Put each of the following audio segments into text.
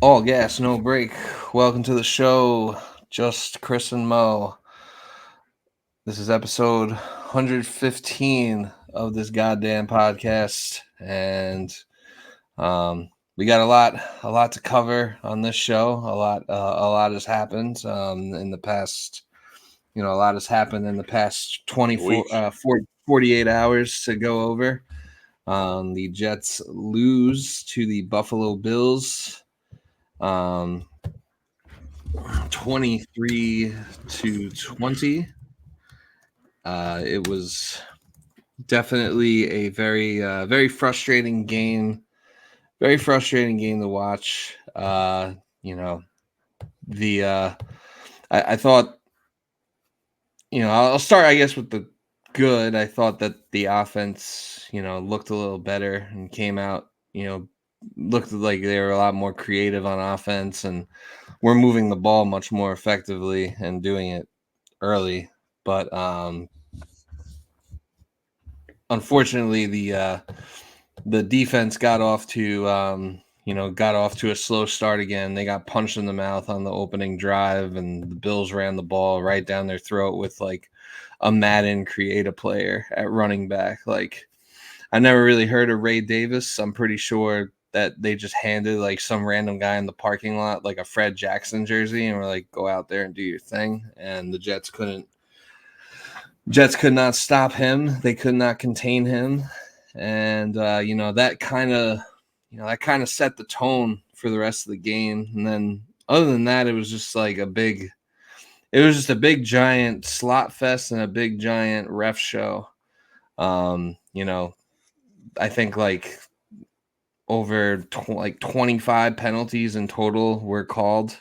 All gas, no break. Welcome to the show. Just Chris and Mo. This is episode 115 of this goddamn podcast, and we got a lot to cover on this show. A lot has happened in the past. A lot has happened in the past 24, Week. 48 hours to go over. The Jets lose to the Buffalo Bills. Um, 23-20. It was definitely a very frustrating game. Very frustrating game to watch. You know, the I thought, I'll start, I guess, with the good. I thought that the offense, looked a little better and came out, looked like they were a lot more creative on offense, and we're moving the ball much more effectively and doing it early. But unfortunately, the defense got off to a slow start again. They got punched in the mouth on the opening drive, and the Bills ran the ball right down their throat with like a Madden creative player at running back. Like, I never really heard of Ray Davis. I'm pretty sure that they just handed like some random guy in the parking lot like a Fred Jackson jersey and were like, go out there and do your thing. And the Jets could not stop him. They could not contain him, and that kind of set the tone for the rest of the game. And then, other than that, it was just like a big giant slot fest and a big giant ref show. Um, you know, I think like over 25 penalties in total were called.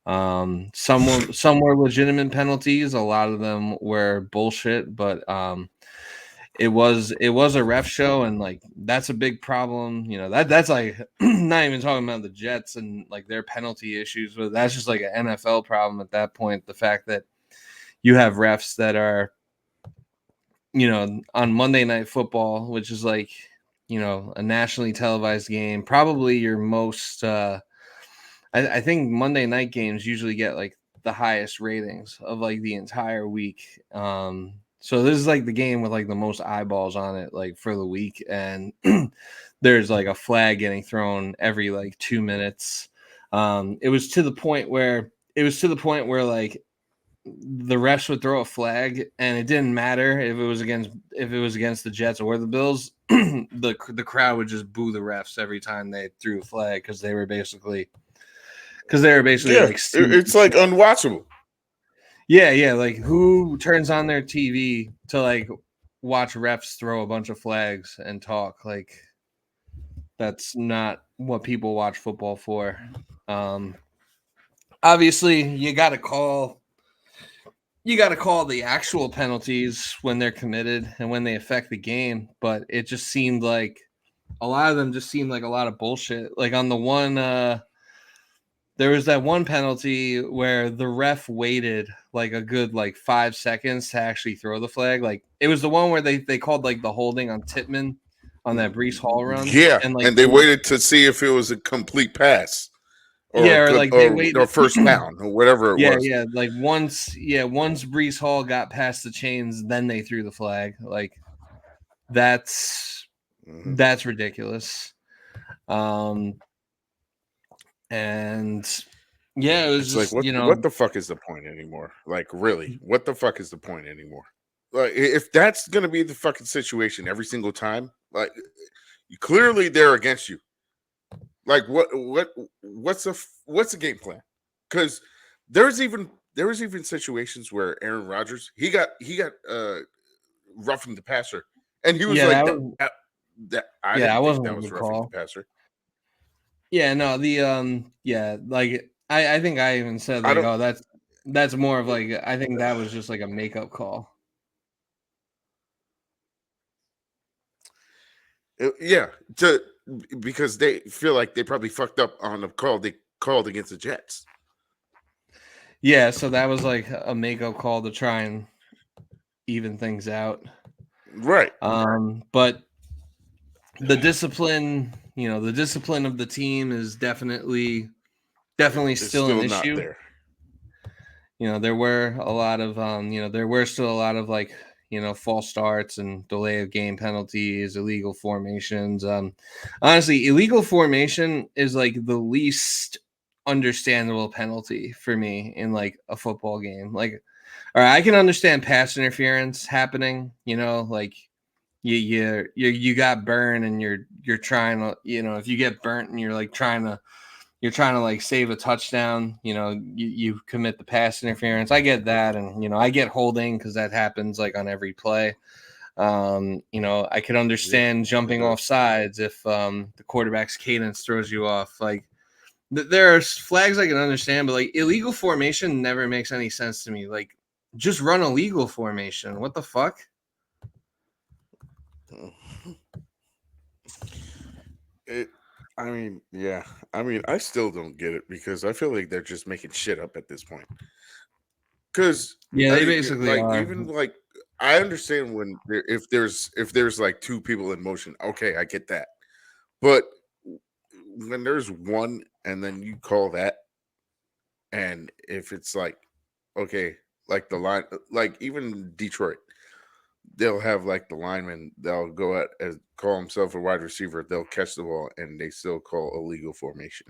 Some were legitimate penalties. A lot of them were bullshit, but it was a ref show, and like that's a big problem. That's like not even talking about the Jets and like their penalty issues, but that's just like an NFL problem at that point. The fact that you have refs that are on Monday Night Football, which is like a nationally televised game, probably your most. I think Monday night games usually get like the highest ratings of like the entire week. So this is like the game with like the most eyeballs on it, like for the week, and there's like a flag getting thrown every like 2 minutes. It was to the point where like the refs would throw a flag, and it didn't matter if it was against the Jets or the Bills. The crowd would just boo the refs every time they threw a flag because they were basically Yeah, like, it's like unwatchable. yeah, like who turns on their TV to like watch refs throw a bunch of flags and talk? Like, that's not what people watch football for. Um, Obviously, you got to call the actual penalties when they're committed and when they affect the game, but it just seemed like a lot of them just seemed like a lot of bullshit. Like on the one there was that one penalty where the ref waited like a good like 5 seconds to actually throw the flag. Like, it was the one where they called like the holding on Titman on that Brees Hall run, Yeah, and like and they waited to see if it was a complete pass or yeah, a or good like they or waited. first down or whatever it Yeah, was. yeah, like once Brees Hall got past the chains, then they threw the flag. Like, that's Mhm. that's ridiculous. Um, and yeah, it was It's like just what the fuck is the point anymore? Like really, what the fuck is the point anymore? Like if that's gonna be the fucking situation every single time, like clearly they're against you. Like what's the game plan? Because there's even there was even situations where Aaron Rodgers he got roughing the passer, and he was yeah, like that was that I yeah, that didn't think wasn't that a was good roughing the call. passer. Yeah, no, yeah, like I think I even said I like, don't. oh, that's more of like, I think that was just like a makeup call. Yeah, to because they feel like they probably fucked up on the call they called against the Jets. Yeah, so that was like a makeup call to try and even things out. Right. But the discipline of the team is definitely definitely It's still an still not issue. there. There were a lot of there were still a lot of like false starts and delay of game penalties, illegal formations. Honestly, illegal formation is like the least understandable penalty for me in like a football game. Like, all right, I can understand pass interference happening. Like you got burned and you're trying to if you get burnt and you're trying to like save a touchdown, you commit the pass interference. I get that. And, I get holding because that happens like on every play. I could understand jumping off sides if the quarterback's cadence throws you off. Like there are flags I can understand, but like illegal formation never makes any sense to me. Like just run a legal formation. What the fuck? I mean, yeah. I mean, I still don't get it because I feel like they're just making shit up at this point. Because Yeah, they basically like are. even like I understand if there's like two people in motion, okay, I get that. But when there's one and then you call that, and if it's like okay, like the line, like even Detroit, they'll have like the lineman, they'll go at as call himself a wide receiver, they'll catch the ball and they still call illegal formation.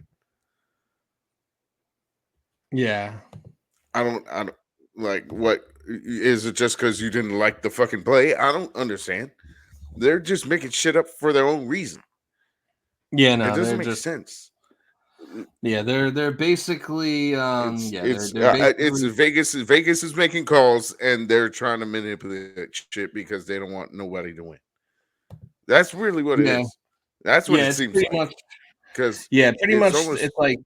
Yeah. I don't like what is it just because you didn't like the fucking play? I don't understand. They're just making shit up for their own reason. Yeah, It no, they're doesn't make just sense. they're basically they're It's basically Vegas is making calls and they're trying to manipulate shit because they don't want nobody to win. That's really what it yeah. is. That's what Yeah, it it's seems pretty like. much Because pretty it's much almost it's like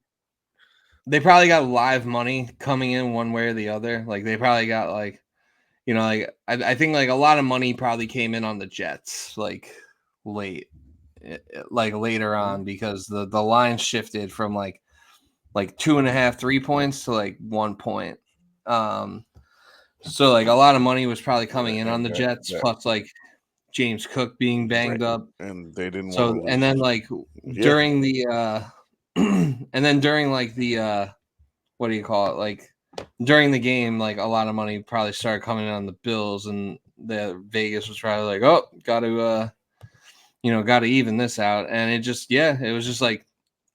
they probably got live money coming in one way or the other. Like they probably got like like I think like a lot of money probably came in on the Jets like late like later on because the line shifted from like 2.5 3 points to like 1 point. So like a lot of money was probably coming in on the and Jets that plus like James Cook being right, banged up. and they didn't want to So and then lose. like Yeah, during the and then during like the what do you call it? Like during the game, like a lot of money probably started coming in on the Bills, and the Vegas was probably like, oh, got to even this out. And it was just like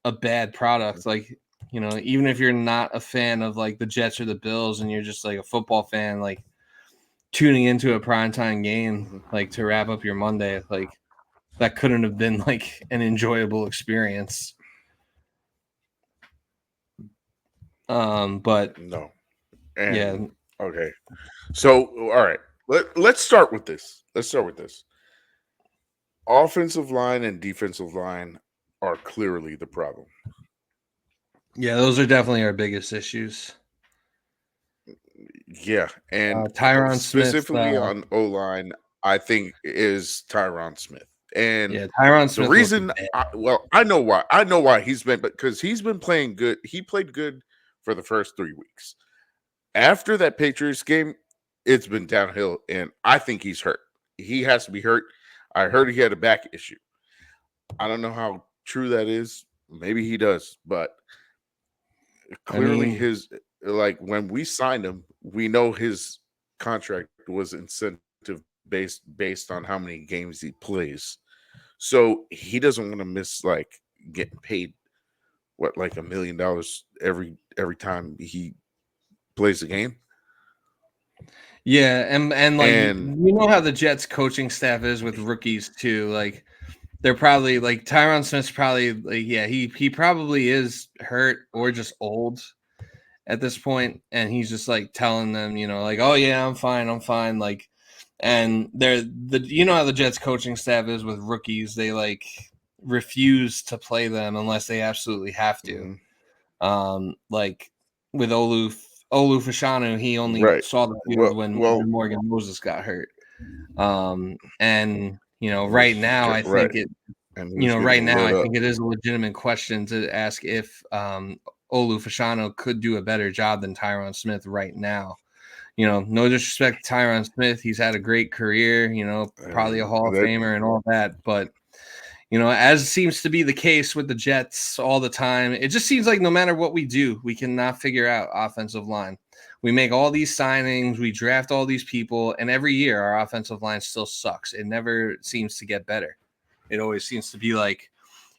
a bad product. Like, even if you're not a fan of like the Jets or the Bills and you're just like a football fan, like tuning into a primetime game, like to wrap up your Monday, like that couldn't have been like an enjoyable experience. But no. yeah, And okay. So all right. Let's start with this. Offensive line and defensive line are clearly the problem. yeah, those are definitely our biggest issues. Yeah, and Tyron Smith, specifically on O line, I think is Tyron Smith. And Tyron the Smith looked reason, bad. I know why. I know why he's been because he's been playing good. He played good for the first 3 weeks. After that Patriots game, it's been downhill, and I think he's hurt. He has to be hurt. I heard he had a back issue. I don't know how true that is. Maybe he does, but clearly his like when we signed him, we know his contract was incentive based on how many games he plays. So he doesn't want to miss like getting paid what like $1 million every time he plays a game. Yeah, and like And how the Jets coaching staff is with rookies too. Like they're probably like Tyron Smith's probably like he probably is hurt or just old at this point, and he's just like telling them like, oh yeah, I'm fine, like, and they're how the Jets coaching staff is with rookies. They like refuse to play them unless they absolutely have to. Like with Olu Fashanu, he only right. saw the field when Morgan Moses got hurt. And right now I right. think And he's getting lit up. it is a legitimate question to ask if Olu Fashanu could do a better job than Tyron Smith right now. No disrespect to Tyron Smith. He's had a great career, probably a Hall of Famer and all that. But, as seems to be the case with the Jets all the time, it just seems like no matter what we do, we cannot figure out offensive line. We make all these signings, we draft all these people, and every year our offensive line still sucks. It never seems to get better. It always seems to be like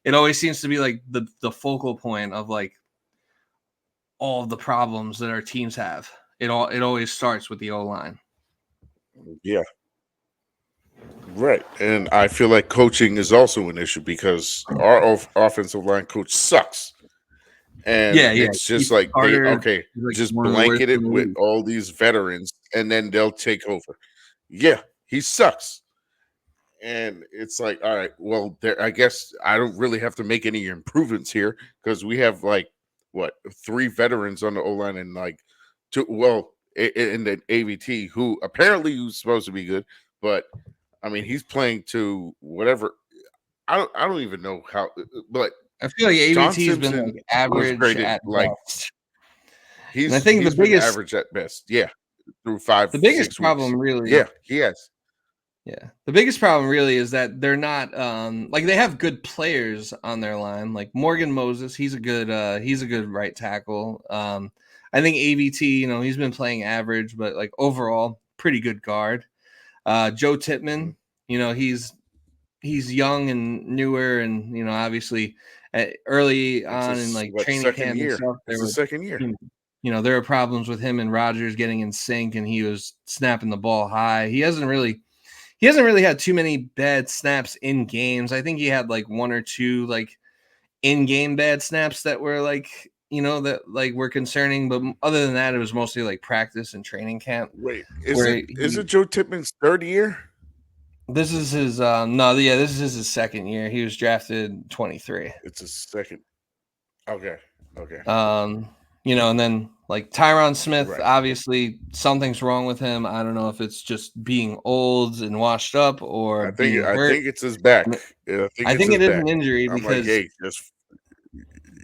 the focal point of like all of the problems that our teams have. It always starts with the O-line. Yeah. Right. And I feel like coaching is also an issue because our offensive line coach sucks. And Yeah. it's just Keith like Carter is like just one of the worst blanket in it the with league. all these veterans and then they'll take over. Yeah, he sucks. And it's like, all right, well, I guess I don't really have to make any improvements here because we have like what 3 veterans on the O line and like 2. Well, in the AVT who apparently was supposed to be good, but I mean he's playing to whatever. I don't even know how, but I feel like John AVT has been Simpson like was average graded at like best. And I think he's been average at best. Yeah, through the 5 biggest 6 weeks. problem really Yeah, he has. Yeah. The biggest problem really is that they're not like they have good players on their line. Like Morgan Moses, he's a good right tackle. I think AVT, he's been playing average, but like overall, pretty good guard. Joe Tippmann, he's young and newer and obviously early It's on in his like what training second camp and year? stuff, It's the second year. there were problems with him and Rodgers getting in sync and he was snapping the ball high. He hasn't really had too many bad snaps in games. I think he had like 1 or 2 like in-game bad snaps that were like, that like were concerning. But other than that, it was mostly like practice and training camp. Wait, Where is it Joe Tippmann's 3rd year? this is his no, yeah, this is his 2nd year. He was drafted 23. It's his 2nd. Okay. Okay. And then like Tyron Smith, Right. obviously something's wrong with him. I don't know if it's just being old and washed up or being I hurt. think it's his back. Yeah, I think I it's think his it is back. an injury I'm like, because hey, just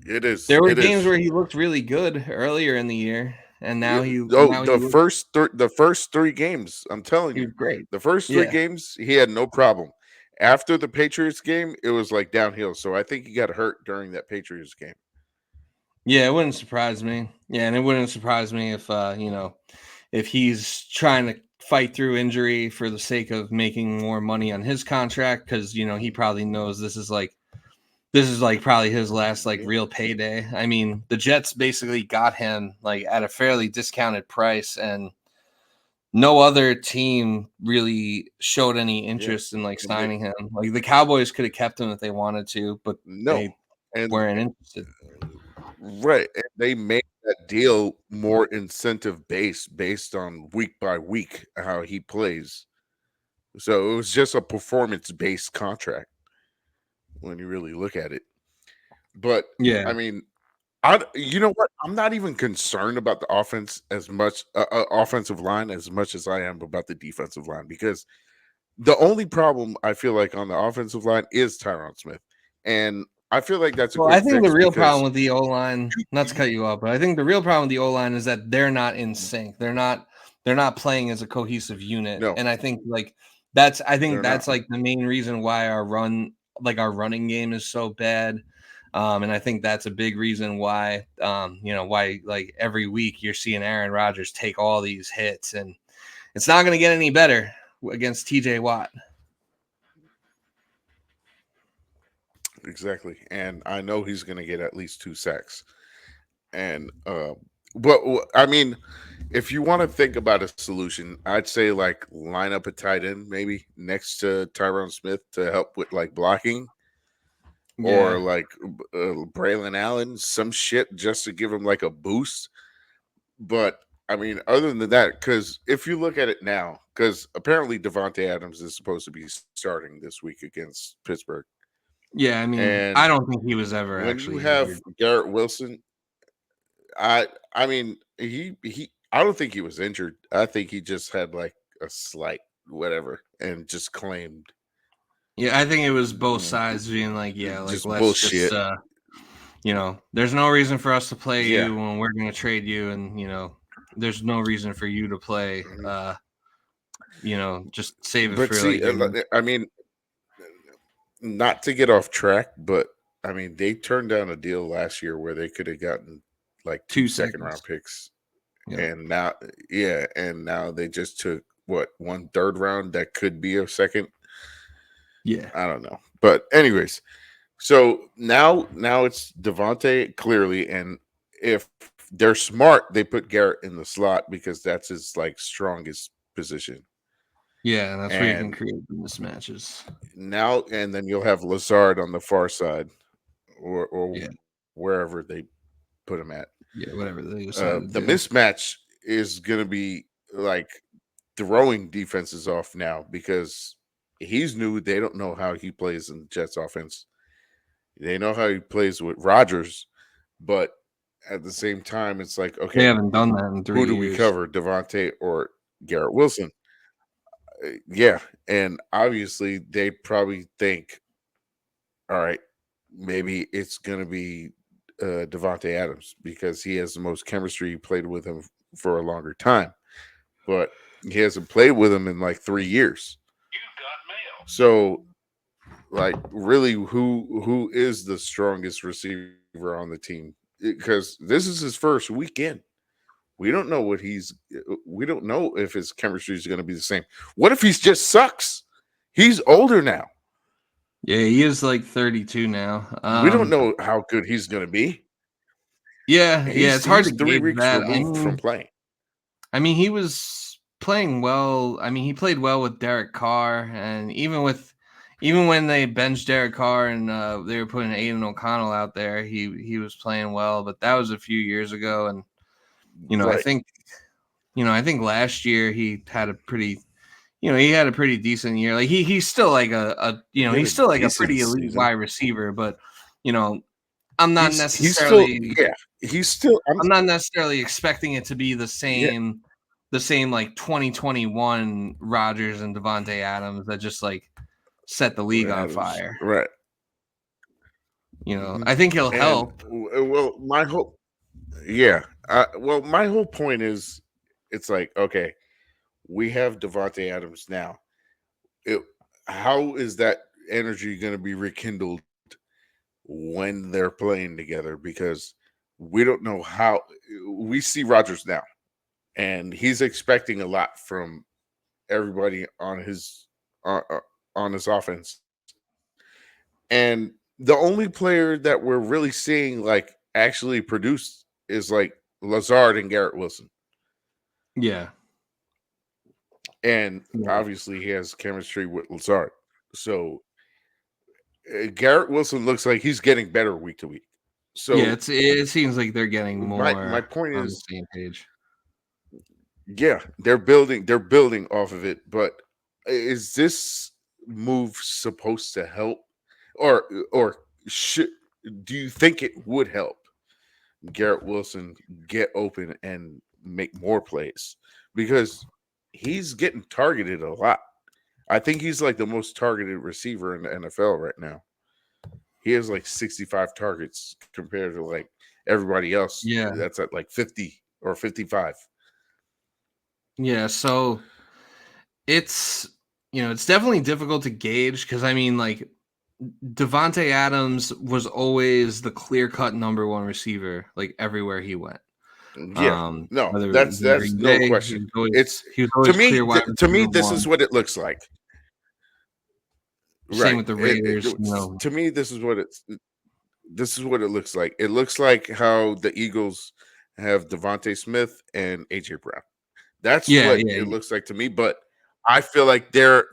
it is. there were It games is. where he looked really good earlier in the year, and Yeah, now he oh, now he looks the first 3 games, I'm telling he you. was great. The first 3 Yeah. games, he had no problem. After the Patriots game, it was like downhill. So I think he got hurt during that Patriots game. Yeah, it wouldn't surprise me. Yeah, and it wouldn't surprise me if if he's trying to fight through injury for the sake of making more money on his contract because he probably knows this is like probably his last like Yeah. real payday. I mean, the Jets basically got him like at a fairly discounted price, and no other team really showed any Yeah. interest in like And they, signing him. Like the Cowboys could have kept him if they wanted to, but no. they And weren't interested. right. And they made that deal more incentive based on week by week how he plays. So it was just a performance based contract when you really look at it. But Yeah, I mean, you know what? I'm not even concerned about the offense as much, offensive line as much as I am about the defensive line because the only problem I feel like on the offensive line is Tyron Smith, and I feel like that's a well, I quick think the fix real problem because with the O line, not to cut you off, but I think the real problem with the O line is that they're not in sync. They're not playing as a cohesive unit, no, and I think like that's they're not. like the main reason why our running game is so bad. And I think that's a big reason why why like every week you're seeing Aaron Rodgers take all these hits, and it's not going to get any better against TJ Watt. Exactly, and I know he's going to get at least 2 sacks. And but I mean, if you want to think about a solution, I'd say like line up a tight end maybe next to Tyrone Smith to help with like blocking, or Yeah, like Braylon Allen, some shit just to give him like a boost. But I mean, other than that, because if you look at it now, because apparently Davante Adams is supposed to be starting this week against Pittsburgh, yeah. I mean, I and don't think he was ever when you actually have injured. Garrett Wilson, I mean I don't think he was injured. I think he just had like a slight whatever and just claimed Yeah, I think it was both sides being like, yeah, like just let's just bullshit. there's no reason for us to play Yeah. you when we're going to trade you, and there's no reason for you to play. Mhm. Just save it But for see, like your. I mean, not to get off track, but I mean, they turned down a deal last year where they could have gotten like 2 second seconds. round picks, Yeah. and now, yeah, and now they just took what, 1/3 round that could be a second. Yeah. I don't know, but anyways, so now it's Davante clearly, and if they're smart, they put Garrett in the slot because that's his like strongest position. Yeah, and that's where you can And create the mismatches. now and then you'll have Lazard on the far side, or Yeah. wherever they put him at. Yeah, whatever they decide to The do. mismatch is going to be like throwing defenses off now because he's new. They don't know how he plays in the Jets offense. They know how he plays with Rodgers, but at the same time, it's like, They okay, haven't done that in who 3 do we years. cover, Devontae or Garrett Wilson? Yeah, and obviously they probably think, all right, maybe it's gonna be Davante Adams because he has the most chemistry. He played with him for a longer time, but he hasn't played with him in like 3 years. So, like, really, who is the strongest receiver on the team? Because this is his first weekend. We don't know what he's. We don't know if his chemistry is going to be the same. What if he's just sucks? He's older now. Yeah, he is like 32 now. We don't know how good he's going to be. Yeah, it's hard He's to 3 gauge weeks that. removed from playing. I mean, he was playing well. I mean, he played well with Derek Carr, and even when they benched Derek Carr and they were putting Aiden O'Connell out there, he was playing well. But that was a few years ago, and you know, I Right. think I think last year he had a pretty he had a pretty decent year. Like he's still like He had he's a still like a decent pretty elite season. wide receiver, but you know, I'm not He's still, necessarily yeah. He's still. I'm not necessarily expecting it to be Yeah. the same like 2021 Rodgers and Davante Adams that just like set the league on Adams. fire. Right. I think he'll And help. well, my whole, yeah. Well, my whole point is, it's like, okay, we have Davante Adams now. It, how is that energy going to be rekindled when they're playing together? Because we don't know how. We see Rodgers now, and he's expecting a lot from everybody uh, uh, on his offense. And the only player that we're really seeing like actually produce is like Lazard and Garrett Wilson. Yeah. And Yeah. obviously he has chemistry with Lazard. So Garrett Wilson looks like he's getting better week to week. Yeah, So it seems like they're getting my more point on the is, same page. yeah, they're building off of it, but is this move supposed to help, or should, do you think it would help Garrett Wilson get open and make more plays? Because he's getting targeted a lot. I think he's like the most targeted receiver in the NFL right now. He has like 65 targets compared to like everybody else Yeah. that's at like 50 or 55. Yeah, so it's it's definitely difficult to gauge because I mean like Davante Adams was always the clear-cut number one receiver, like everywhere he went. Yeah, no, Whether it was in that's Green no Bay, question. It's he was always clear wide to me receiver this is one. what it looks like. Same Right. with the Raiders, To me this is what it looks like. It looks like how the Eagles have Devontae Smith and AJ Brown. That's Yeah, what yeah. it looks like to me. But I feel like they're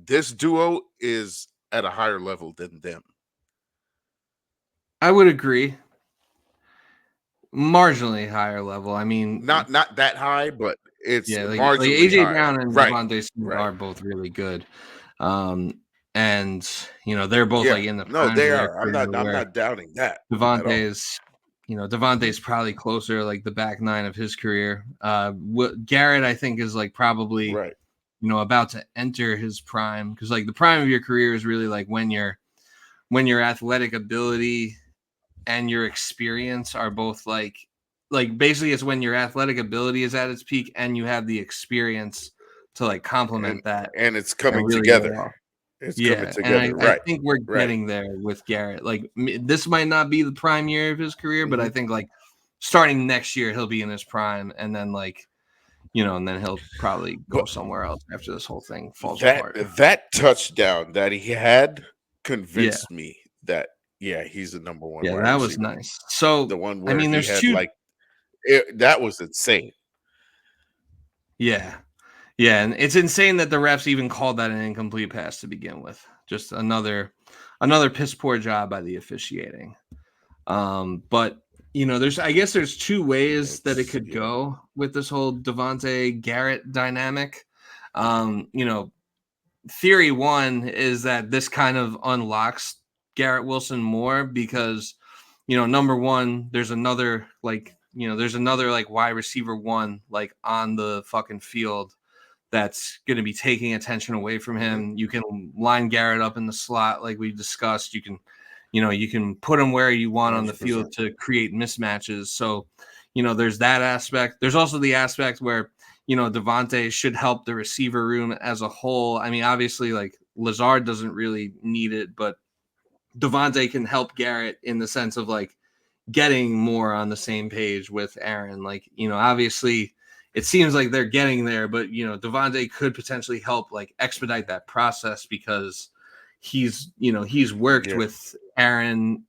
this duo is at a higher level than them. I would agree. Marginally higher level. I mean, Not that high, but it's yeah, like marginally AJ higher. Brown and Right. Devontae Smith Right. are both really good. And they're both Yeah. like in the No, primes they of their are. career I'm where not doubting that at all. Devontae's Devontae's probably closer like the back nine of his career. Garrett, I think, is like probably Right. about to enter his prime because like the prime of your career is really like when your athletic ability and your experience are both like basically it's when your athletic ability is at its peak and you have the experience to like And complement that and it's and coming really go together. off. It's coming Yeah, and together. I Right. think we're Right. getting there with Garrett. Like this might not be the prime year of his career, but I Mhm. think like starting next year he'll be in his prime, and then like and then he'll probably go But somewhere else after this whole thing falls that apart. that touchdown that he had Yeah, convinced me that yeah, he's the number one yeah, wide that was receiver. nice. The So one I where mean, he there's had two. like that was insane. Yeah, yeah, and it's insane that the refs even called that an incomplete pass to begin with. Just another piss poor job by the officiating. But there's I guess there's two ways that it It's could go with this whole Davante Garrett dynamic. Um, you know, Theory one is that this kind of unlocks Garrett Wilson more because number one, there's another like wide receiver one like on the fucking field that's going to be taking attention away from Mhm. him. You can line Garrett up in the slot like we discussed. You can put him where you want on the 100%. field to create mismatches. So, there's that aspect. There's also the aspect where, Davante should help the receiver room as a whole. I mean, obviously, like Lazard doesn't really need it, but Davante can help Garrett in the sense of like getting more on the same page with Aaron. Like, obviously it seems like they're getting there, but Davante could potentially help like expedite that process because he's worked Yeah. with Aaron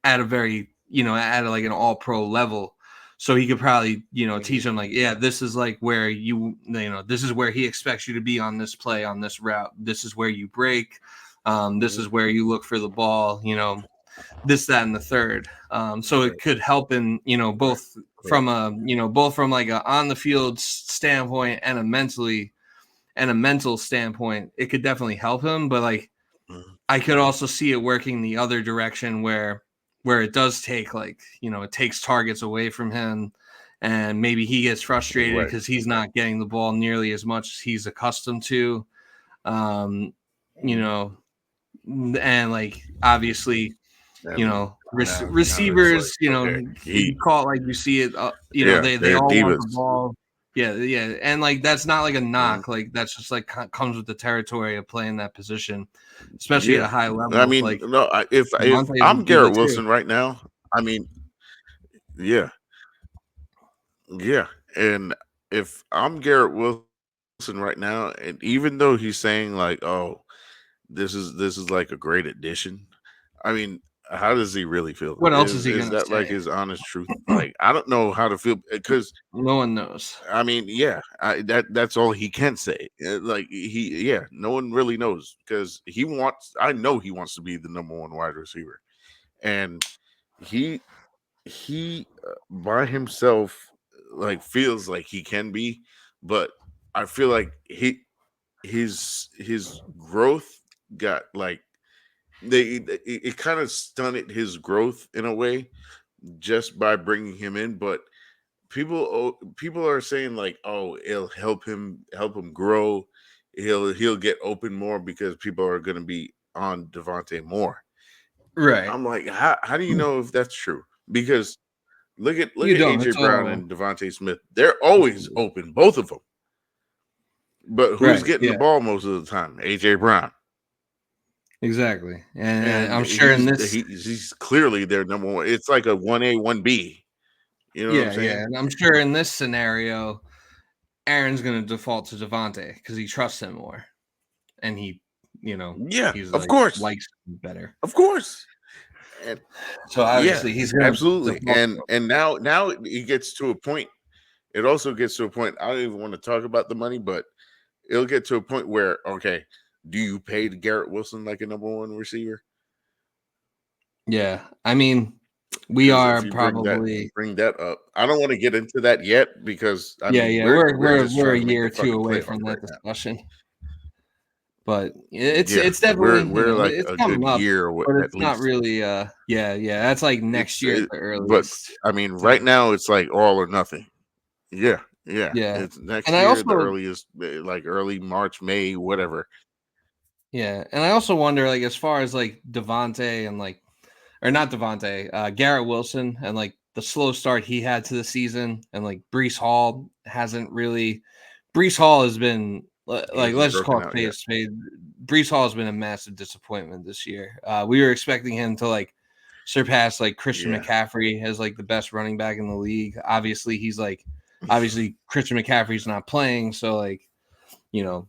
at a very, at like an all pro level. So he could probably, Mhm. teach him like, yeah, this is like where this is where he expects you to be on this play, on this route. This is where you break. This Mhm. is where you look for the ball, this, that, and the third. So it Right. could help in, Right. both Right. both from like a on the field standpoint and a mental standpoint. It could definitely help him, but like Mhm. I could also see it working the other direction where it does take like, it takes targets away from him and maybe he gets frustrated Right. because he's not getting the ball nearly as much as he's accustomed to. Um, you Mhm. know, and like obviously And now it's like receivers, okay, you call it like you see it, yeah, they they're all want the divas. ball. Yeah, yeah. And like that's not like a Mhm. knock. Like that's just like comes with the territory of playing that position, especially at Yeah. a high I level. mean, Like no, if Devontae is a I'm diva Garrett too. Wilson right now, I mean, yeah, yeah, and if I'm Garrett Wilson right now, and even though he's saying like, "Oh, this is like a great addition," I mean, how does he really feel? What else is Is he is gonna that like say? his honest truth? Like, I don't know how to feel because No one knows. I mean, yeah, that's all he can say. Like yeah, no one really knows because he wants. I know he wants to be the number one wide receiver, and he by himself like feels like he can be, but I feel like his growth got like it kind of stunted his growth in a way just by bringing him in, but people are saying like, oh, it'll help him grow. He'll get open more because people are going to be on Devontae more. Right. I'm like, how do you know if that's true? Because look You at don't. AJ It's Brown all and Devontae Smith. They're always open, both of them. But who's right. getting the Yeah. ball most of the time? AJ Brown, Exactly. And and I'm sure in this. he's clearly their number one. It's like a 1A 1B. You know what I'm Yeah, yeah. saying? And I'm sure in this scenario, Aaron's gonna default to Devontae because he trusts him more. And Yeah, he's of like course, likes him better. of course. And So yeah, obviously he's gonna absolutely. default to And now it gets to a point. It also gets to a point. I don't even want to talk about the money, but it'll get to a point where okay, do you pay Garrett Wilson like a number one receiver? yeah. I mean, we Because if are you probably bring that up, I don't want to get into that yet because I yeah, mean yeah. we're just We're trying a to make year the or two fucking away playoffs from right that now. discussion. But it's Yeah, it's definitely, we're like it's a good coming up, year but at it's not least. really yeah, yeah. That's like next year at the But earliest. I mean, To right now it's like all or nothing. Yeah, yeah. yeah. It's next And I year, the also earliest, like early March, May, whatever. yeah, and I also wonder like as far as like Devontae and like or not Devontae, Garrett Wilson and like the slow start he had to the season, and like Brees Hall has been like He's let's just broken call it out. spade Yeah. a spade. Brees Hall has been a massive disappointment this year. We were expecting him to like surpass like Christian Yeah. McCaffrey as like the best running back in the league. Obviously Christian McCaffrey's not playing, so like, you know,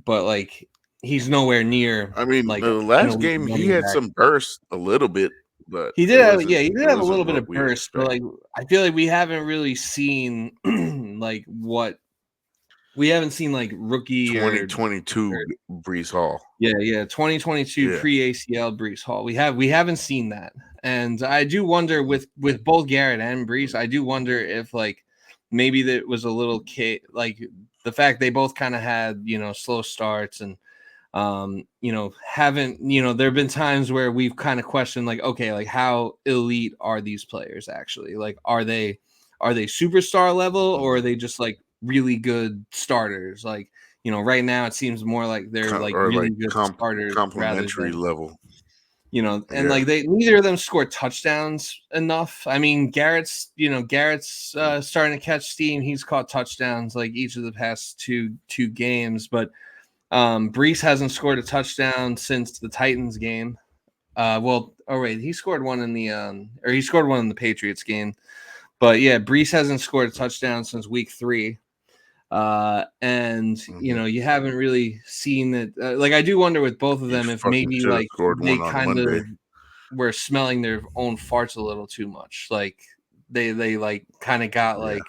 but like he's nowhere near I mean, like the an last elite game he running had back. some burst a little bit, but He it did have, wasn't yeah, he did it have a wasn't little bit what of we would burst, but expect. like I feel like we haven't really seen like what we haven't seen like rookie or 2022 Brees Hall. yeah 2022 Yeah. pre-ACL Brees Hall. We haven't seen that, and I do wonder with both Garrett and Brees, I do wonder if like maybe that was a little kid like the fact they both kind of had slow starts and haven't there have been times where we've kind of questioned like, okay, like how elite are these players actually? Like are they superstar level or are they just like really good starters? Like, right now it seems more like they're like Or really like good starters rather complimentary than level. and Yeah. like they neither of them scored touchdowns enough. I mean, Garrett's starting to catch steam. He's caught touchdowns like each of the past two games, but Brees hasn't scored a touchdown since the Titans game. He scored one in the Patriots game. But yeah, Brees hasn't scored a touchdown since week 3. And you haven't really seen it. Like I do wonder with both of You them if fucking maybe should have like scored they one on kind of Monday. were smelling their own farts a little too much. Like they like kind of got like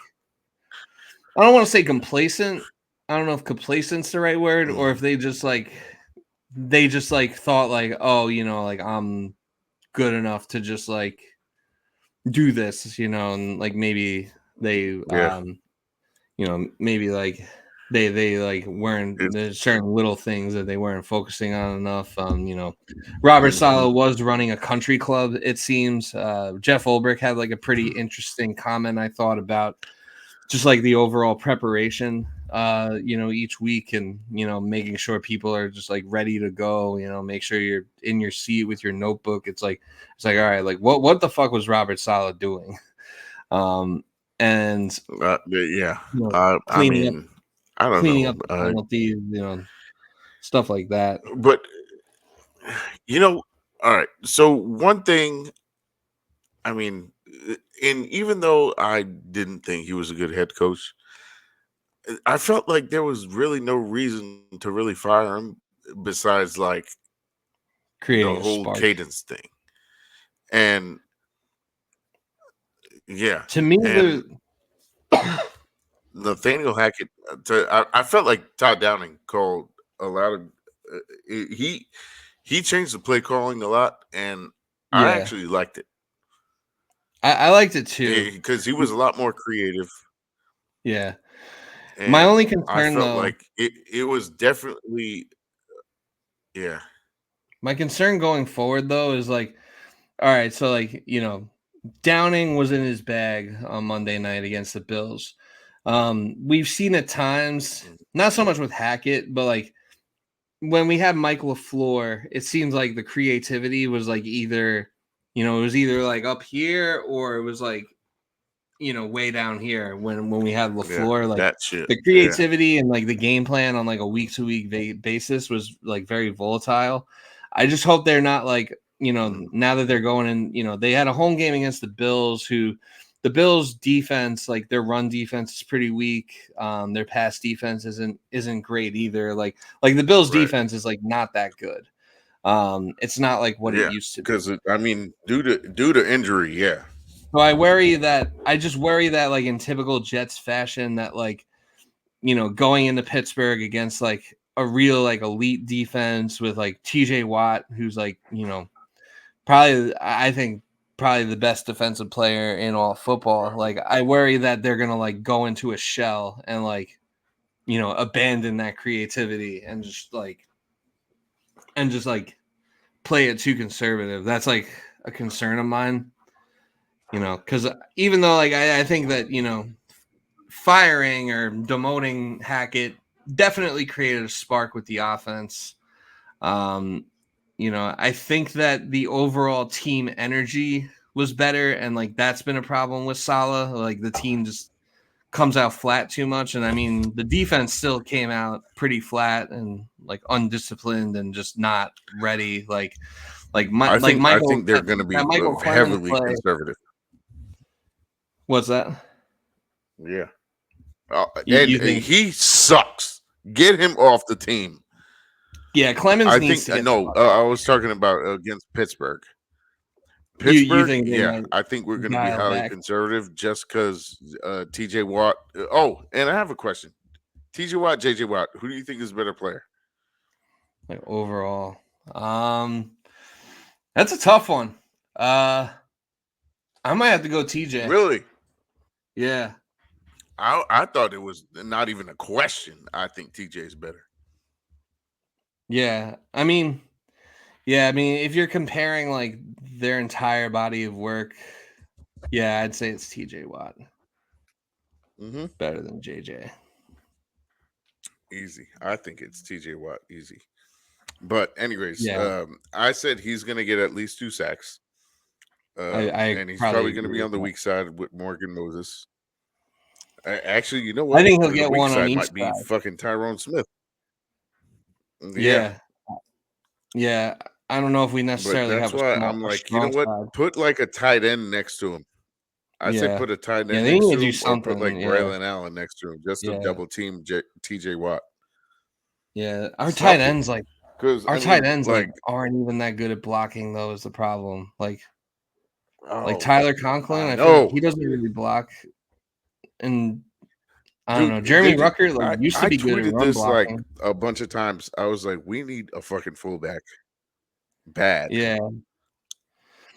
I don't want to say complacent. I don't know if complacent's the right word or if they just like thought like, oh, like I'm good enough to just like do this, and like maybe they maybe like they like weren't there's certain little things that they weren't focusing on enough. Robert Saleh was running a country club, it seems. Jeff Ulbrich had like a pretty interesting comment I thought about just like the overall preparation each week and making sure people are just like ready to go, make sure you're in your seat with your notebook. It's like all right, like what the fuck was Robert Saleh doing? And Yeah. I cleaning up mean, I don't know. the penalties, stuff like that. But all right. So one thing, I mean, and even though I didn't think he was a good head coach, I felt like there was really no reason to really fire him besides like the Creating a whole spark. cadence thing. And yeah, To me, and Nathaniel Hackett. I felt like Todd Downing called a lot of. He changed the play calling a lot, and I yeah, actually liked it I liked it too. because he was a lot more creative. Yeah. My And only I concern felt though, like it was definitely yeah. my concern going forward though is like, all right, so like, Downing was in his bag on Monday night against the Bills. We've seen at times, not so much with Hackett, but like when we had Mike LaFleur, it seems like the creativity was like either, it was either like up here or it was like, way down here when we had Yeah, LaFleur. Like that shit. the Yeah. creativity and like the game plan on like a week to week basis was like very volatile. I just hope they're not like, now that they're going in, they had a home game against the Bills, who the Bills defense, like their run defense is pretty weak. Their pass defense isn't great either. Like the Bills Right. defense is like not that good. It's not like what it used to be. Because I mean, due to injury, yeah. So I just worry that like in typical Jets fashion that like, going into Pittsburgh against like a real like elite defense with like TJ Watt, who's like, I think probably the best defensive player in all football. Like I worry that they're going to like go into a shell and like, abandon that creativity and just like play it too conservative. That's like a concern of mine. Because even though like I think that firing or demoting Hackett definitely created a spark with the offense. I think that the overall team energy was better, and like that's been a problem with Saleh. Like the team just comes out flat too much. And I mean, the defense still came out pretty flat and like undisciplined and just not ready. I Michael, think they're going to be Michael Clemens heavily play. conservative. What's that? Yeah. You think he sucks. Get him off the team. Yeah, Clemens I needs think to get I was talking about against Pittsburgh. You think I think we're going to be dial highly back? conservative just because TJ Watt. Oh, and I have a question. TJ Watt, JJ Watt, who do you think is a better player? Like overall, that's a tough one. I might have to go TJ. Really? Yeah. I thought it was not even a question. I think TJ is better. Yeah. I mean, if you're comparing like their entire body of work, yeah, I'd say it's TJ Watt. Mm-hmm. Better than JJ. Easy. I think it's TJ Watt. Easy. But anyways, Yeah. I said he's going to get at least 2 sacks. And he's probably going to be on the that. weak side with Morgan Moses. Actually, you know what? I think he'll The get weak one on side each might be side. fucking Tyrone Smith. Yeah. I don't know if we necessarily but that's have why I'm like, you know what? side. Put like a tight end next to him. I say put a tight end they next need to to him, do or put like something. Braylon Allen next to him, just to Yeah. double team TJ Watt. Yeah, our tight ends tight ends aren't even that good at blocking though. Is the problem? Like Tyler Conklin, I feel like he doesn't really block. And I don't know, Jeremy Rucker used to be good at run blocking. Like a bunch of times. I was like, we need a fucking fullback, bad. Yeah,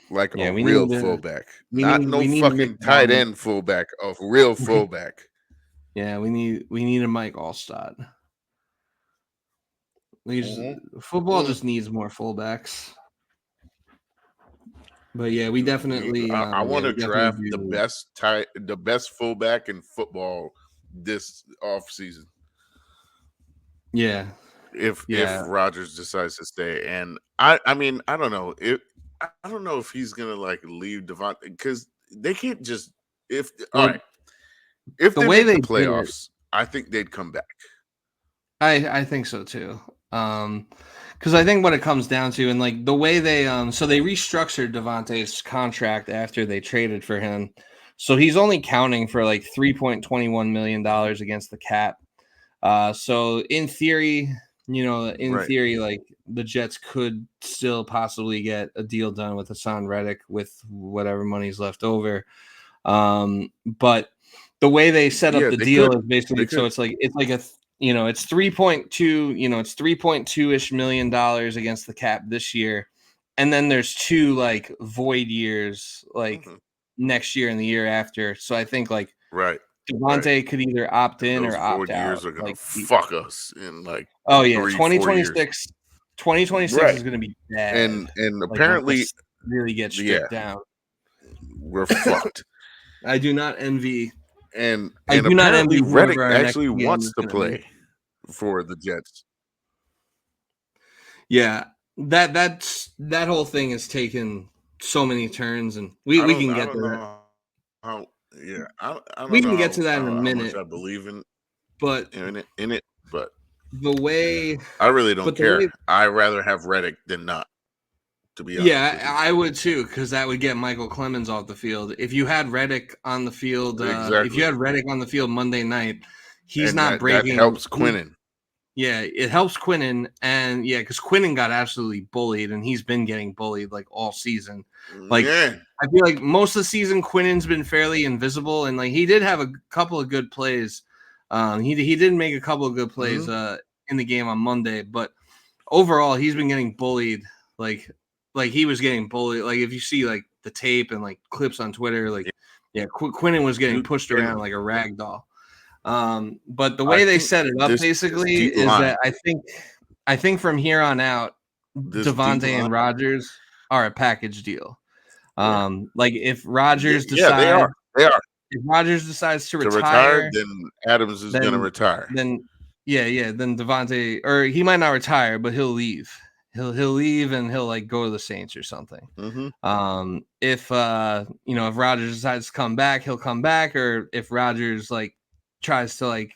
like a real fullback, not no we fucking tight end fullback, a real fullback. Yeah, we need a Mike Allstott. Football just needs more fullbacks. But yeah, we definitely. I want to draft the best fullback in football this off season. Yeah, if Rodgers decides to stay, and I mean I don't know if he's gonna like leave Davante, because they can't just if they make the playoffs, I think they'd come back. I think so too. Because I think what it comes down to, and like the way they so they restructured Davante's contract after they traded for him, so he's only counting for like $3.21 million against the cap. So in theory, like the Jets could still possibly get a deal done with Haason Reddick with whatever money's left over. But the way they set up the deal is basically so it's like a it's 3.2, it's $3.2-ish million against the cap this year. And then there's 2 like void years like next year and the year after. So I think like Davante could either opt in or opt out. Years are gonna fuck us in like 2026 is gonna be bad. And apparently really get stripped down. We're fucked. I do not envy. And I do not envy. Reddick actually wants to play for the Jets. Yeah, that whole thing has taken so many turns, and we can get to that. We can get to that in a minute. I believe in it, but the way I really don't care. I'd rather have Reddick than not. To be honest, I would too, because that would get Michael Clemens off the field. If you had Reddick on the field, if you had Reddick on the field Monday night, he's not breaking. That helps Quinnen. Yeah, it helps Quinnen, and because Quinnen got absolutely bullied, and he's been getting bullied like all season. Like I feel like most of the season, Quinnen's been fairly invisible, and like he did have a couple of good plays. He did make a couple of good plays in the game on Monday, but overall, he's been getting bullied. Like he was getting bullied. Like if you see like the tape and like clips on Twitter, like Quinnen was getting pushed around like a rag doll. But the way they set it up basically is that I think from here on out, Davante and Rodgers are a package deal. Like if Rodgers decides, they are. If Rodgers decides to retire, then Adams is going to retire. Then Davante, or he might not retire, but he'll leave. He'll leave and he'll like go to the Saints or something. If if Rodgers decides to come back, he'll come back. Or if Rodgers like tries to like,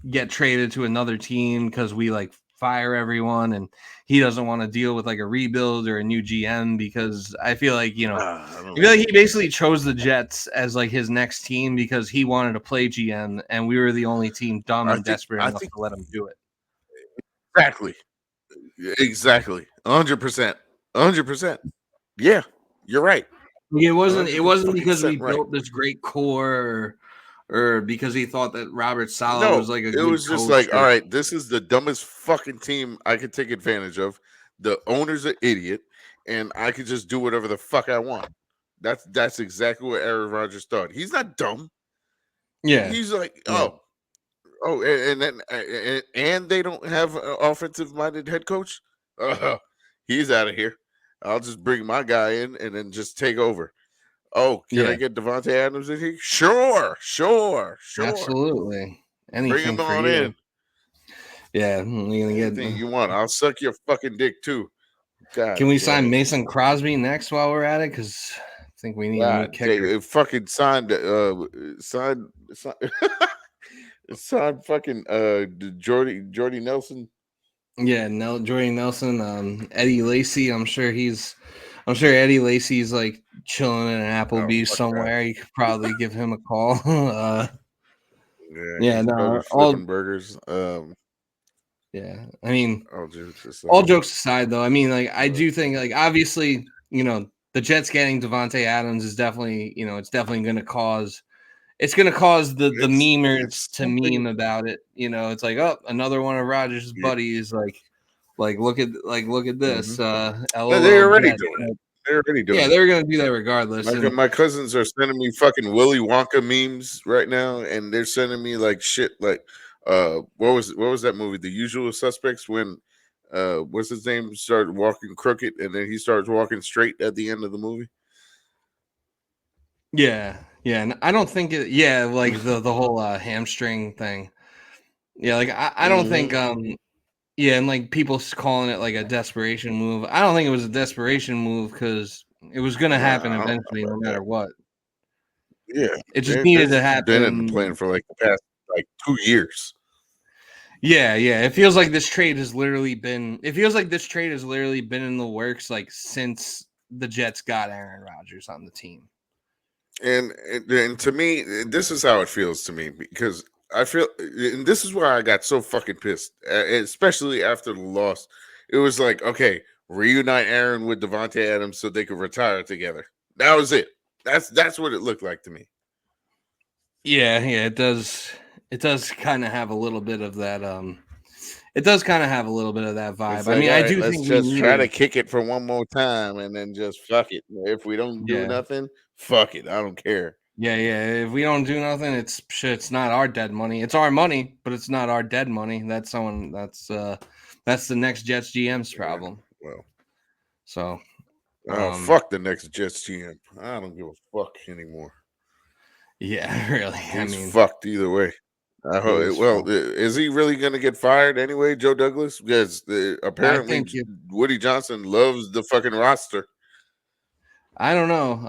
get traded to another team because we like fire everyone and he doesn't want to deal with like a rebuild or a new GM because I feel like, I feel like he basically chose the Jets as like his next team because he wanted to play GM and we were the only team dumb and desperate enough to let him do it. Exactly. 100%. Yeah, you're right. It wasn't because we built this great core or because he thought that Robert Saleh was like a good coach. It was just like, all right, this is the dumbest fucking team I could take advantage of. The owner's an idiot, and I could just do whatever the fuck I want. That's exactly what Aaron Rodgers thought. He's not dumb. Yeah. He's like, and then and they don't have an offensive minded head coach. He's out of here. I'll just bring my guy in and then just take over. Oh, can I get Davante Adams in here? Sure. Absolutely. Anything bring him for on you. in. Yeah, you're gonna anything you want. I'll suck your fucking dick too. God, can we sign Mason Crosby next while we're at it? Because I think we need a new kicker. Fucking signed fucking Jordy Nelson. Yeah, Jordy Nelson, Eddie Lacy. I'm sure Eddie Lacy's like chilling in an Applebee's somewhere. You could probably give him a call. Flipping burgers. Yeah, I mean, all jokes aside, though, I mean, like, I do think, like, obviously, the Jets getting Davante Adams is definitely, it's definitely going to cause the memers to meme about it. It's like, oh, another one of Rodgers' buddies, like look at this. They're already doing it. They're already doing it. Yeah, they're going to do that regardless. My cousins are sending me fucking Willy Wonka memes right now, and they're sending me like shit like what was that movie? The Usual Suspects, when what's his name started walking crooked and then he starts walking straight at the end of the movie. Yeah, and I don't think like the whole hamstring thing. Yeah, like I don't think and like people calling it like a desperation move. I don't think it was a desperation move because it was going to happen eventually, no matter what. Yeah, it just needed to happen. Been in the plan for like the past 2 years. Yeah. It feels like this trade has literally been. It feels like this trade has literally been in the works like since the Jets got Aaron Rodgers on the team. And to me, this is how it feels to me because I feel, and this is why I got so fucking pissed, especially after the loss. It was like, okay, reunite Aaron with Davante Adams so they could retire together. That was it. That's what it looked like to me. Yeah, it does. It does kind of have a little bit of that. It does kind of have a little bit of that vibe. Like, I mean, I do think let's try to kick it for one more time and then just fuck it. If we don't do nothing, fuck it. I don't care. Yeah. If we don't do nothing, it's not our dead money. It's our money, but it's not our dead money. That's the next Jets GM's problem. Well, so fuck the next Jets GM. I don't give a fuck anymore. Yeah, really. He's fucked either way. I hope. Well, is he really going to get fired anyway, Joe Douglas? Because apparently Woody Johnson loves the fucking roster. I don't know.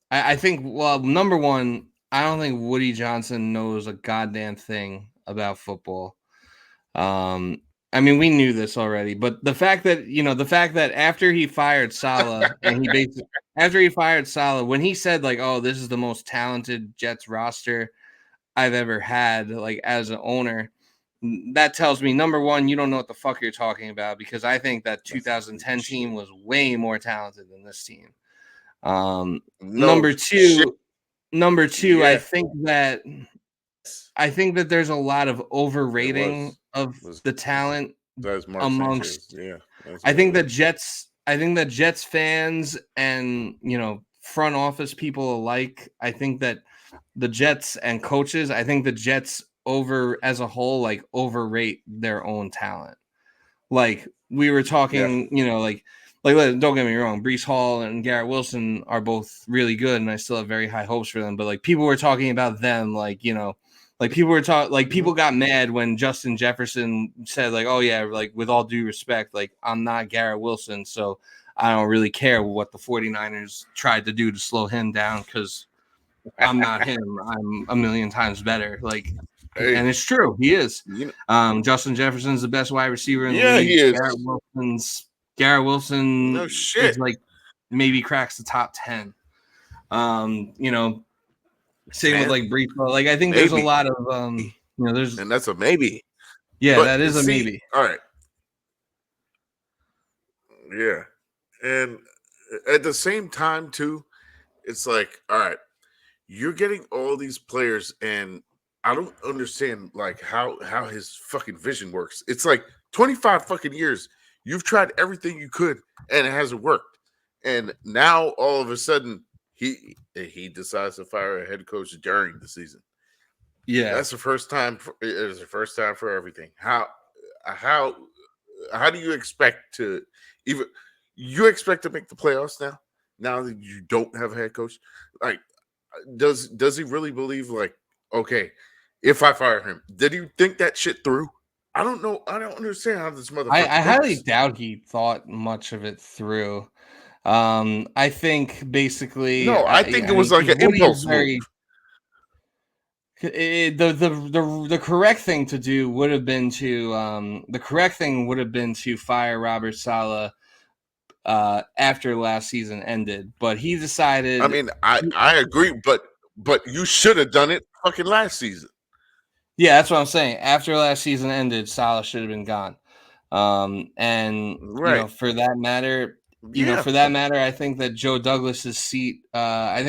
I think, well, number one, I don't think Woody Johnson knows a goddamn thing about football. I mean, we knew this already, but the fact that after he fired Saleh and when he said like, "Oh, this is the most talented Jets roster I've ever had," like as an owner, that tells me number one, you don't know what the fuck you're talking about because I think that 2010 team was way more talented than this team. Number two, yeah. I think that there's a lot of overrating of the talent amongst. I think that Jets fans and front office people alike. I think that the Jets and coaches. I think the Jets as a whole like overrate their own talent. Like we were talking, like don't get me wrong, Breece Hall and Garrett Wilson are both really good, and I still have very high hopes for them. But like people were talking about them, people got mad when Justin Jefferson said like, "Oh yeah, like with all due respect, like I'm not Garrett Wilson, so I don't really care what the 49ers tried to do to slow him down because I'm not him. I'm a million times better. Like, Hey, and it's true. He is. you know, Justin Jefferson's the best wide receiver in the yeah, league. he is. Garrett Wilson No shit. is like maybe cracks the top 10. Same with 10, like Brees. Like I think there's a maybe, lot of there's and that's a maybe. yeah, But that is a see, maybe. all right, yeah, and at the same time too, it's like, all right, you're getting all these players, and I don't understand like how his fucking vision works. It's like 25 fucking years. You've tried everything you could, and it hasn't worked. And now all of a sudden, he decides to fire a head coach during the season. Yeah. That's the first time. It's the first time for everything. How how do you expect to even you expect to make the playoffs now? Now that you don't have a head coach, like does he really believe like okay, if I fire him, did he think that shit through? I don't know. I don't understand how this motherfucker I highly thinks. doubt he thought much of it through. I think basically, No, I think it I was mean, like because an Woody is impulse move. very the correct thing to do would have been to fire Robert Saleh after last season ended, but he I decided. mean, I agree, but you should have done it fucking last season. Yeah, that's what I'm saying. After last season ended, Salah should have been gone. And Right. for that matter, Yeah. I think that Joe Douglas's seat. I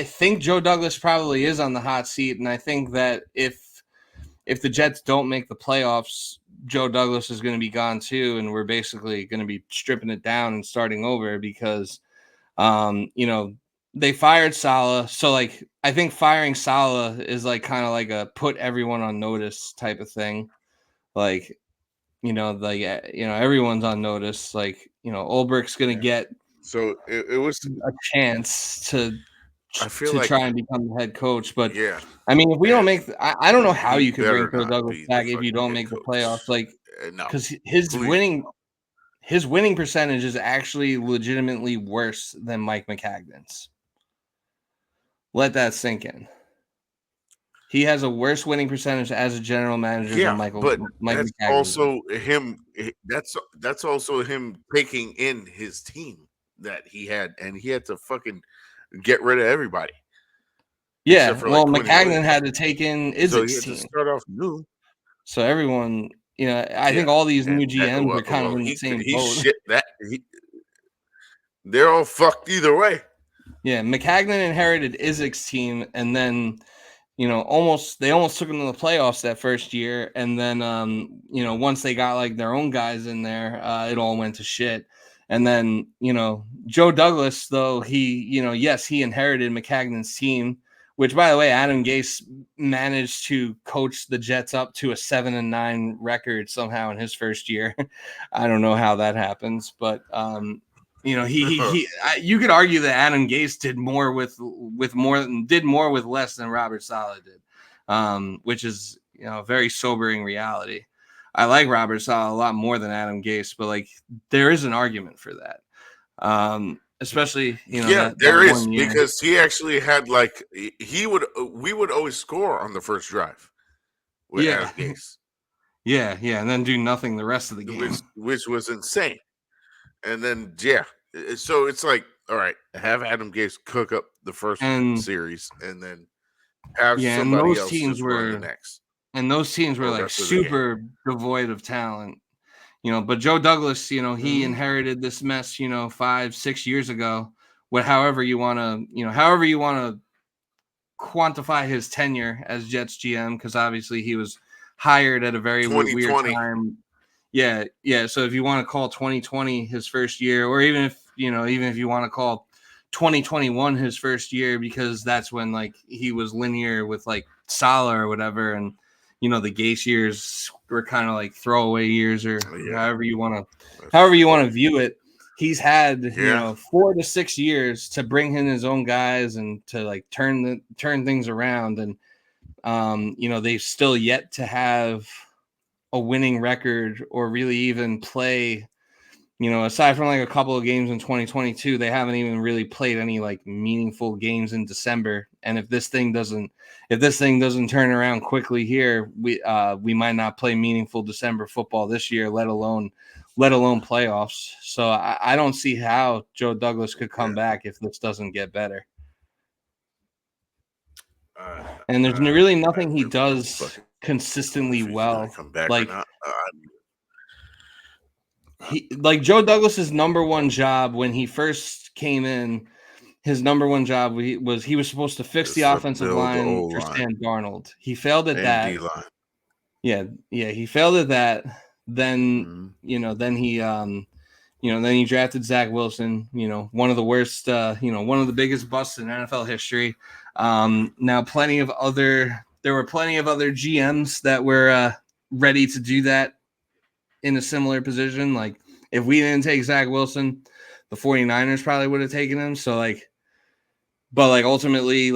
think Joe Douglas probably is on the hot seat, and I think that if the Jets don't make the playoffs, Joe Douglas is going to be gone too, and we're basically going to be stripping it down and starting over because, they fired Salah. So like, I think firing Salah is like kind of like a put everyone on notice type of thing. Like, everyone's on notice. Like, Ulbricht's going to Yeah. get So it was. a chance I feel to like try and become the head coach. But yeah, I mean, if we don't and make, I don't know how he you could bring better Joe not Douglas be the back if you fucking don't head make the playoffs. coach. Like, No, because please. his winning percentage is actually legitimately worse than Mike McCagnon's. Let that sink in. He has a worse winning percentage as a general manager than Yeah, but Mike that's McCagnon does. also him. That's also him taking in his team that he had, and he had to fucking get rid of everybody except Yeah, for well, like Quentin McCagnon Williams. had to take in So he Izik's had to team. start off new. So everyone, I think Yeah, all these and new that GMs are kind of in the same he boat. shit that they're all fucked either way. Yeah, McCagnon inherited Izik's team, and then they almost took him to the playoffs that first year, and then once they got like their own guys in there, it all went to shit. And then Joe Douglas, though yes, he inherited McCagnon's team, which by the way, Adam Gase managed to coach the Jets up to a 7-9 record somehow in his first year. I don't know how that happens, but you could argue that Adam Gase did more did more with less than Robert Saleh did, which is a very sobering reality. I like Robert Saleh a lot more than Adam Gase, but like there is an argument for that, especially Yeah, that there is 1 year. because he actually had like he would we would always score on the first drive with Yeah, Adam Gase, yeah, and then do nothing the rest of the game. which was insane. And then yeah, so it's like all right, have Adam Gase cook up the first And series, and then have yeah, and somebody else just run the next those teams were or like rest of the game. super devoid of talent. But Joe Douglas, he Mhm. inherited this mess, 5-6 years ago. However you want to quantify his tenure as Jets GM, because obviously he was hired at a very weird 2020. time. Yeah. So if you want to call 2020 his first year, or even if you want to call 2021 his first year, because that's when like he was linear with like Salah or whatever, and the Gase years were kind of like throwaway years, or Yeah, however you want that's to view it. He's had yeah. 4 to 6 years to bring in his own guys and to like turn things around, and they've still yet to have a winning record or really even play aside from like a couple of games in 2022, they haven't even really played any like meaningful games in December. And if this thing doesn't turn around quickly here, we might not play meaningful December football this year, let alone playoffs. So I don't see how Joe Douglas could come back if this doesn't get better. And there's really nothing he does consistently well. Come back like or not. Joe Douglas's number one job when he first came in, his number one job was supposed to fix the offensive line for Sam Darnold. He failed at that. D-line. Yeah, he failed at that. Then then he drafted Zach Wilson. One of the worst. One of the biggest busts in NFL history. Now, there were plenty of other GMs that were ready to do that in a similar position. Like, if we didn't take Zach Wilson, the 49ers probably would have taken him. So but ultimately,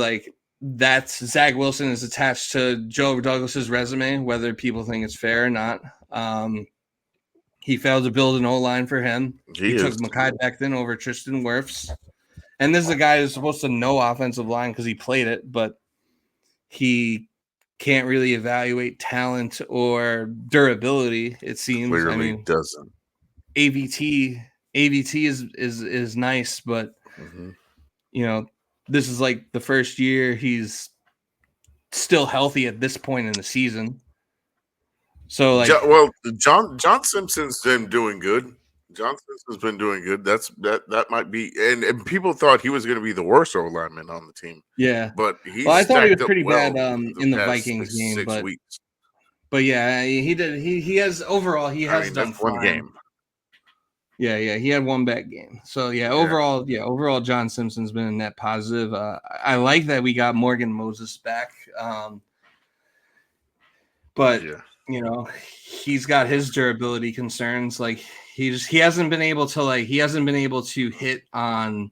that's Zach Wilson is attached to Joe Douglas's resume, whether people think it's fair or not. He failed to build an O-line for him. He took Mekhi Becton over Tristan Wirfs. And this is a guy who's supposed to know offensive line because he played it, but he can't really evaluate talent or durability, it seems. Clearly doesn't. AVT is nice, but this is like the first year he's still healthy at this point in the season. So John Simpson's been doing good. John Simpson's been doing good. That might be, and people thought he was going to be the worst lineman on the team. Yeah, but I thought he was pretty bad in the Vikings game. 6 weeks. But yeah, he did. He has overall he has done fine. One game. Yeah, he had one bad game. So overall, John Simpson's been a net positive. I like that we got Morgan Moses back. But he's got his durability concerns. Like he hasn't been able to hit on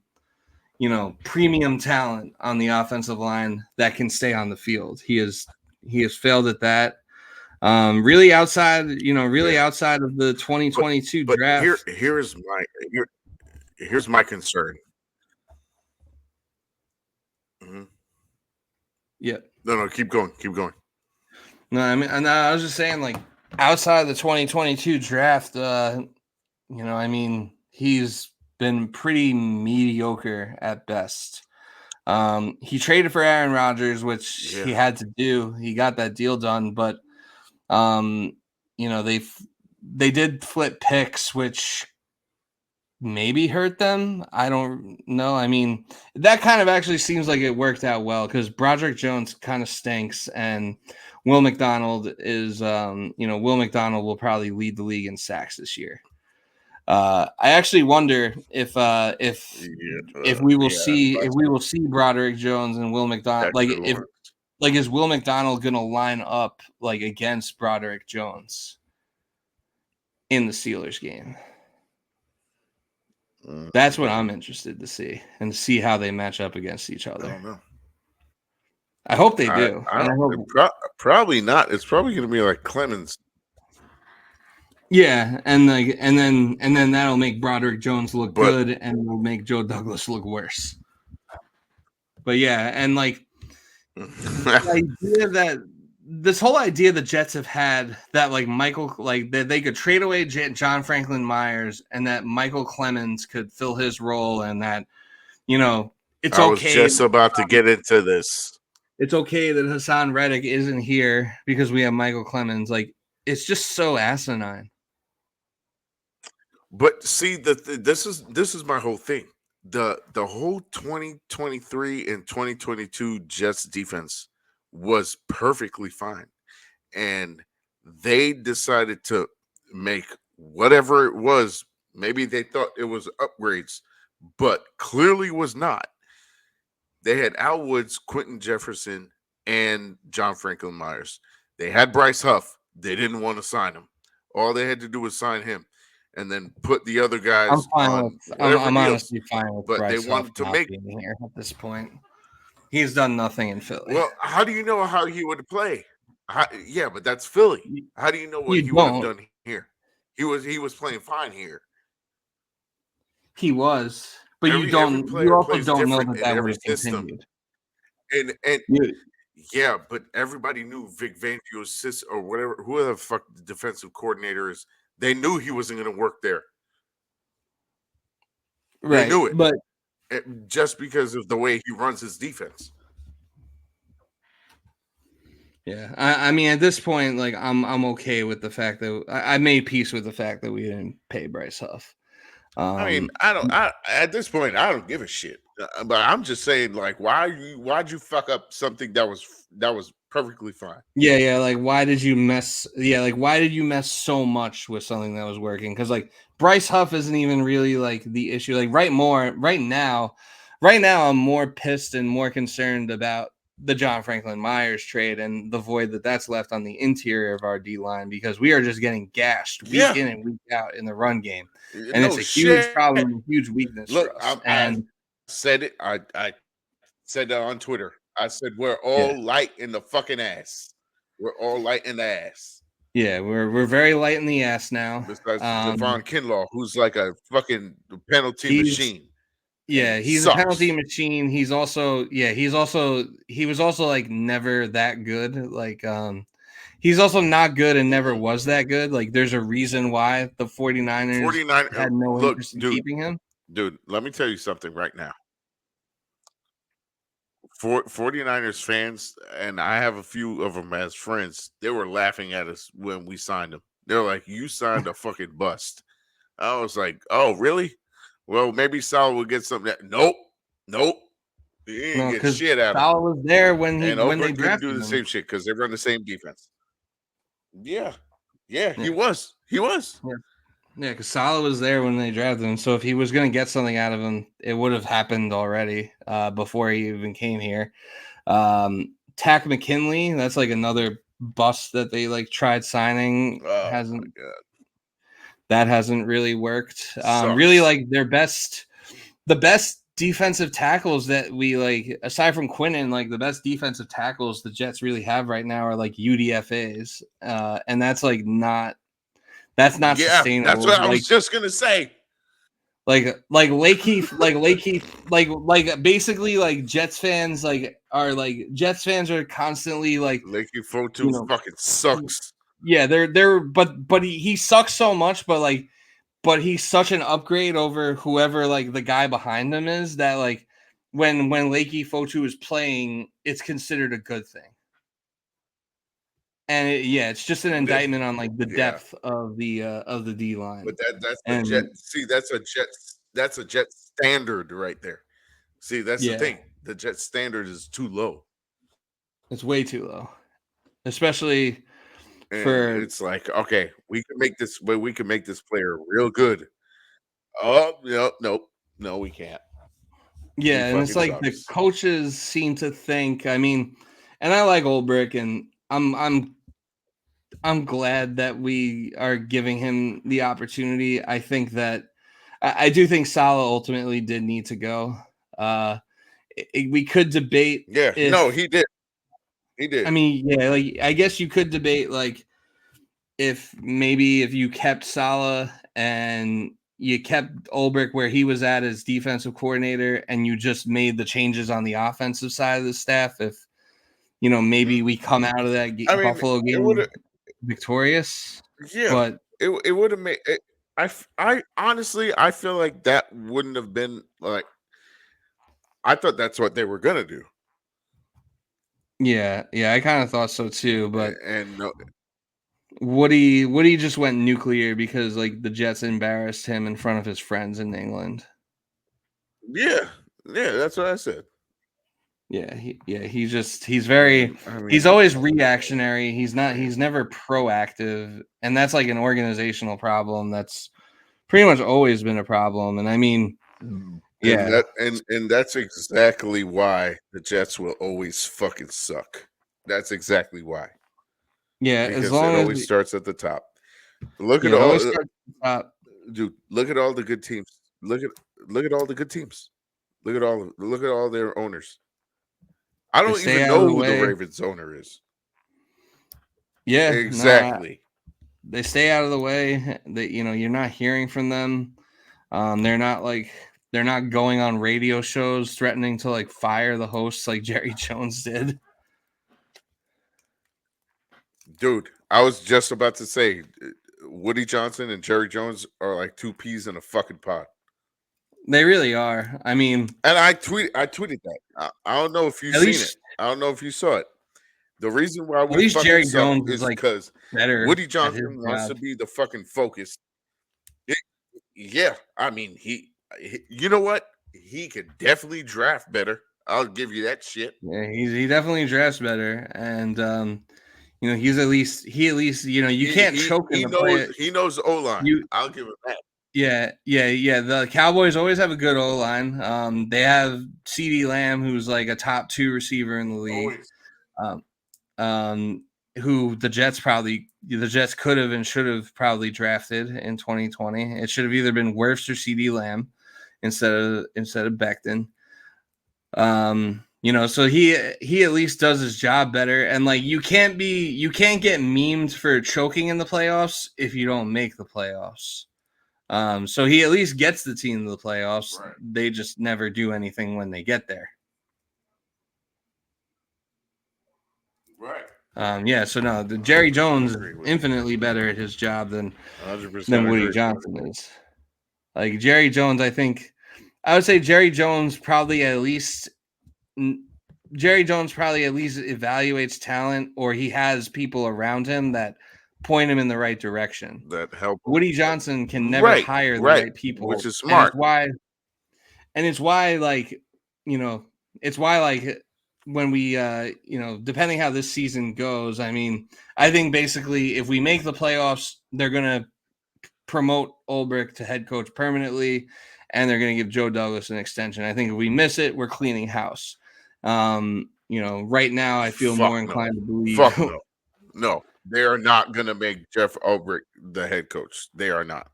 premium talent on the offensive line that can stay on the field. He has failed at that. Really outside of the 2022 draft. Here's my concern. Mm-hmm. Yeah. No, keep going. No, I was just saying, outside of the 2022 draft, he's been pretty mediocre at best. He traded for Aaron Rodgers, which he had to do. He got that deal done, but they did flip picks, which maybe hurt them. I don't know. That kind of actually seems like it worked out well because Broderick Jones kind of stinks, and Will McDonald is, Will McDonald will probably lead the league in sacks this year. I actually wonder if we will see Broderick Jones and Will McDonald. Is Will McDonald going to line up against Broderick Jones in the Steelers game? That's what I'm interested to see and see how they match up against each other. I don't know. I hope they do. Probably not. It's probably going to be like Clemens. Yeah, and then that'll make Broderick Jones look good, and it'll make Joe Douglas look worse. But yeah, and the idea that this whole idea the Jets have had that that they could trade away John Franklin Myers and that Michael Clemens could fill his role, and that it's okay. I was just about to get into this. It's okay that Haason Reddick isn't here because we have Michael Clemens. It's just so asinine. But see, this is my whole thing. The whole 2023 and 2022 Jets defense was perfectly fine, and they decided to make whatever it was. Maybe they thought it was upgrades, but clearly was not. They had Al Woods, Quentin Jefferson, and John Franklin Myers. They had Bryce Huff. They didn't want to sign him. All they had to do was sign him, and then put the other guys on. I'm honestly fine with but Bryce they wanted Huff to make being here at this point. He's done nothing in Philly. Well, how do you know how he would play? But that's Philly. How do you know what he would have done here? He was playing fine here. He was, but Every you player also plays don't know different that in that would every have system, continued. and You, yeah, but everybody knew Vic Fangio's or whatever, whoever the fuck the defensive coordinator is. They knew he wasn't going to work there. They right, knew it. but Just because of the way he runs his defense. yeah, I mean, at this point, like I'm okay with the fact that I made peace with the fact that we didn't pay Bryce Huff. I mean, I don't. At this point, I don't give a shit. But I'm just saying, like, why'd you fuck up something that was perfectly fine? Yeah, like why did you mess? Yeah, like why did you mess so much with something that was working? Because like Bryce Huff isn't even really like the issue. Like right now, I'm more pissed and more concerned about the John Franklin Myers trade and the void that's left on the interior of our D line because we are just getting gashed week Yeah, in and week out in the run game, and it's no a huge shit. problem and a huge weakness Look, for us. I And said it. I said that on Twitter. I said we're yeah, all light in the fucking ass. We're all light in the ass. yeah, we're very light in the ass now. Besides Javon Kinlaw, who's like a fucking penalty He's machine, and Yeah, he he's a penalty sucks. machine. He was also like never that good. Like he's also not good and never Mm-mm. was that good. Like there's a reason why the 49ers 49. had no Look, interest in keeping him. dude. Let me tell you something right now. 49ers fans, and I have a few of them as friends, they were laughing at us when we signed him. They're like, "You signed a fucking bust." I was like, "Oh, really? Well, maybe Sal will get something." Nope, nope. He didn't No, get because shit out of him. Salah was there And when they Ulbrich couldn't do drafted the him. same shit because they run the same defense. Yeah, yeah, he Yeah, was. He was. yeah, yeah. Because Salah was there when they drafted him. So if he was going to get something out of him, it would have happened already before he even came here. Tack McKinley, that's like another bust that they like tried signing. Oh my Hasn't god, That hasn't really worked. Really sucks. like the best defensive tackles that we like aside from Quinnen, like the best defensive tackles the Jets really have right now are like UDFAs. And that's not Yeah, that's sustainable. what I was just gonna say. Like Lake Heath, like basically like Jets fans are constantly like, Lakey you Fotu know, fucking sucks. yeah, they're but he sucks so much, but he's such an upgrade over whoever like the guy behind him is that like when Lakey Fotu is playing, it's considered a good thing. And yeah, it's just an Th- indictment on like the Yeah, depth of the D line. but that's the jet. And See, that's a jet standard right there. See, that's the yeah, thing. The jet standard is too low, it's way too low, especially and for it's like, okay, we can make this, but we can make this player real good. Oh no, nope, no, we can't. He yeah, and it's fucking like the sucks. coaches seem to think. I mean, and I like Olbrick, and I'm glad that we are giving him the opportunity. I think that I do think Salah ultimately did need to go. Uh, we could debate Yeah, no, if he did. He I did. mean, yeah, like I guess you could debate like if maybe if you kept Salah and you kept Ulbrich where he was at as defensive coordinator and you just made the changes on the offensive side of the staff, if Mhm. maybe we come out of that I mean, Buffalo it would have. game victorious. Yeah, But it would have made. I honestly, I feel like that wouldn't have been like. I thought that's what they were gonna do, yeah, I kind of thought so too. But and no, Woody just went nuclear because like the Jets embarrassed him in front of his friends in England. yeah, yeah, that's what I said. He's I he's mean, always reactionary. man, He's never proactive, and that's like an organizational problem that's pretty much always been a problem. And I mean, and yeah, that's exactly why the Jets will always fucking suck. That's exactly why, yeah, as because it long as always starts at the top. Look at yeah, it all, always starts at the top. dude. Look at all the good teams. Look at all the good teams. Look at all their owners. I They don't stay even out of know the who the way. Ravens owner is. Yeah, no, Exactly. they stay out of the way. That you're not hearing from them. They're not going on radio shows threatening to like fire the hosts like Jerry Jones did. Dude, I was just about to say Woody Johnson and Jerry Jones are like two peas in a fucking pod. They really are. I mean, and I tweeted that. I don't know if you've seen it. I don't know if you saw it. The reason why we fucking Jerry suck Jones is like because Woody Johnson wants to be the fucking focus. Yeah, I mean he. You know what? He could definitely draft better. I'll give you that shit. Yeah, he definitely drafts better, and he's at least you can't choke in the play. He knows O-line. I'll give him that. Yeah. The Cowboys always have a good O-line. They have CeeDee Lamb, who's like a top 2 receiver in the league. Who the Jets could have and should have probably drafted in 2020. It should have either been Wirfs or CeeDee Lamb instead of Becton. So he at least does his job better, and like you can't get memed for choking in the playoffs if you don't make the playoffs. So he at least gets the team to the playoffs. Right. They just never do anything when they get there. Right. So no, the Jerry Jones is infinitely better at his job than Woody Johnson is. Like Jerry Jones, I would say Jerry Jones probably at least evaluates talent, or he has people around him that point him in the right direction. That help. Woody Johnson can never hire the right people, which is smart. And it's why when we depending how this season goes, I mean, I think basically if we make the playoffs, they're gonna promote Ulbrich to head coach permanently, and they're gonna give Joe Douglas an extension. I think if we miss it, we're cleaning house. Right now I feel more inclined to believe. No, they are not gonna make Jeff Ulbrich the head coach. They are not.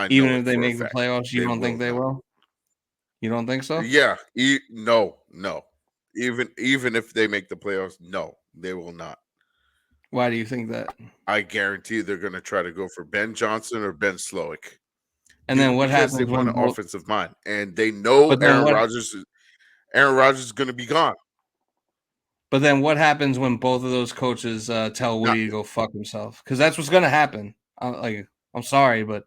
Even if they make the playoffs, you don't think they will? You don't think so? Yeah. No. Even if they make the playoffs, no, they will not. Why do you think that? I guarantee they're going to try to go for Ben Johnson or Ben Slowick. And then what happens? They want an offensive mind, and they know Aaron Rodgers is going to be gone. But then what happens when both of those coaches tell Woody to go fuck himself? Because that's what's going to happen. I'm sorry, but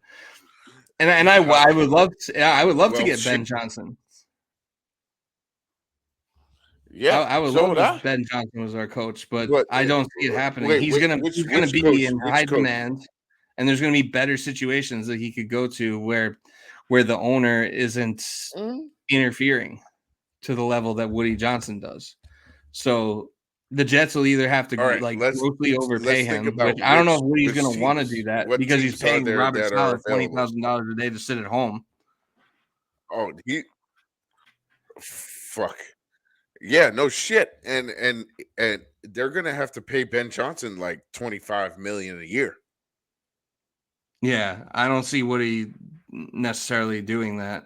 I would love to get Ben Johnson. Yeah, I would love if Ben Johnson was our coach, but I don't see it happening. He's gonna be in high demand, and there's gonna be better situations that he could go to where the owner isn't interfering to the level that Woody Johnson does. So the Jets will either have to grossly overpay him, which I don't know if Woody's gonna want to do that because he's paying Robert Saleh $20,000 a day to sit at home. Oh, fuck. Yeah, no shit. And they're gonna have to pay Ben Johnson like $25 million a year. Yeah, I don't see Woody necessarily doing that.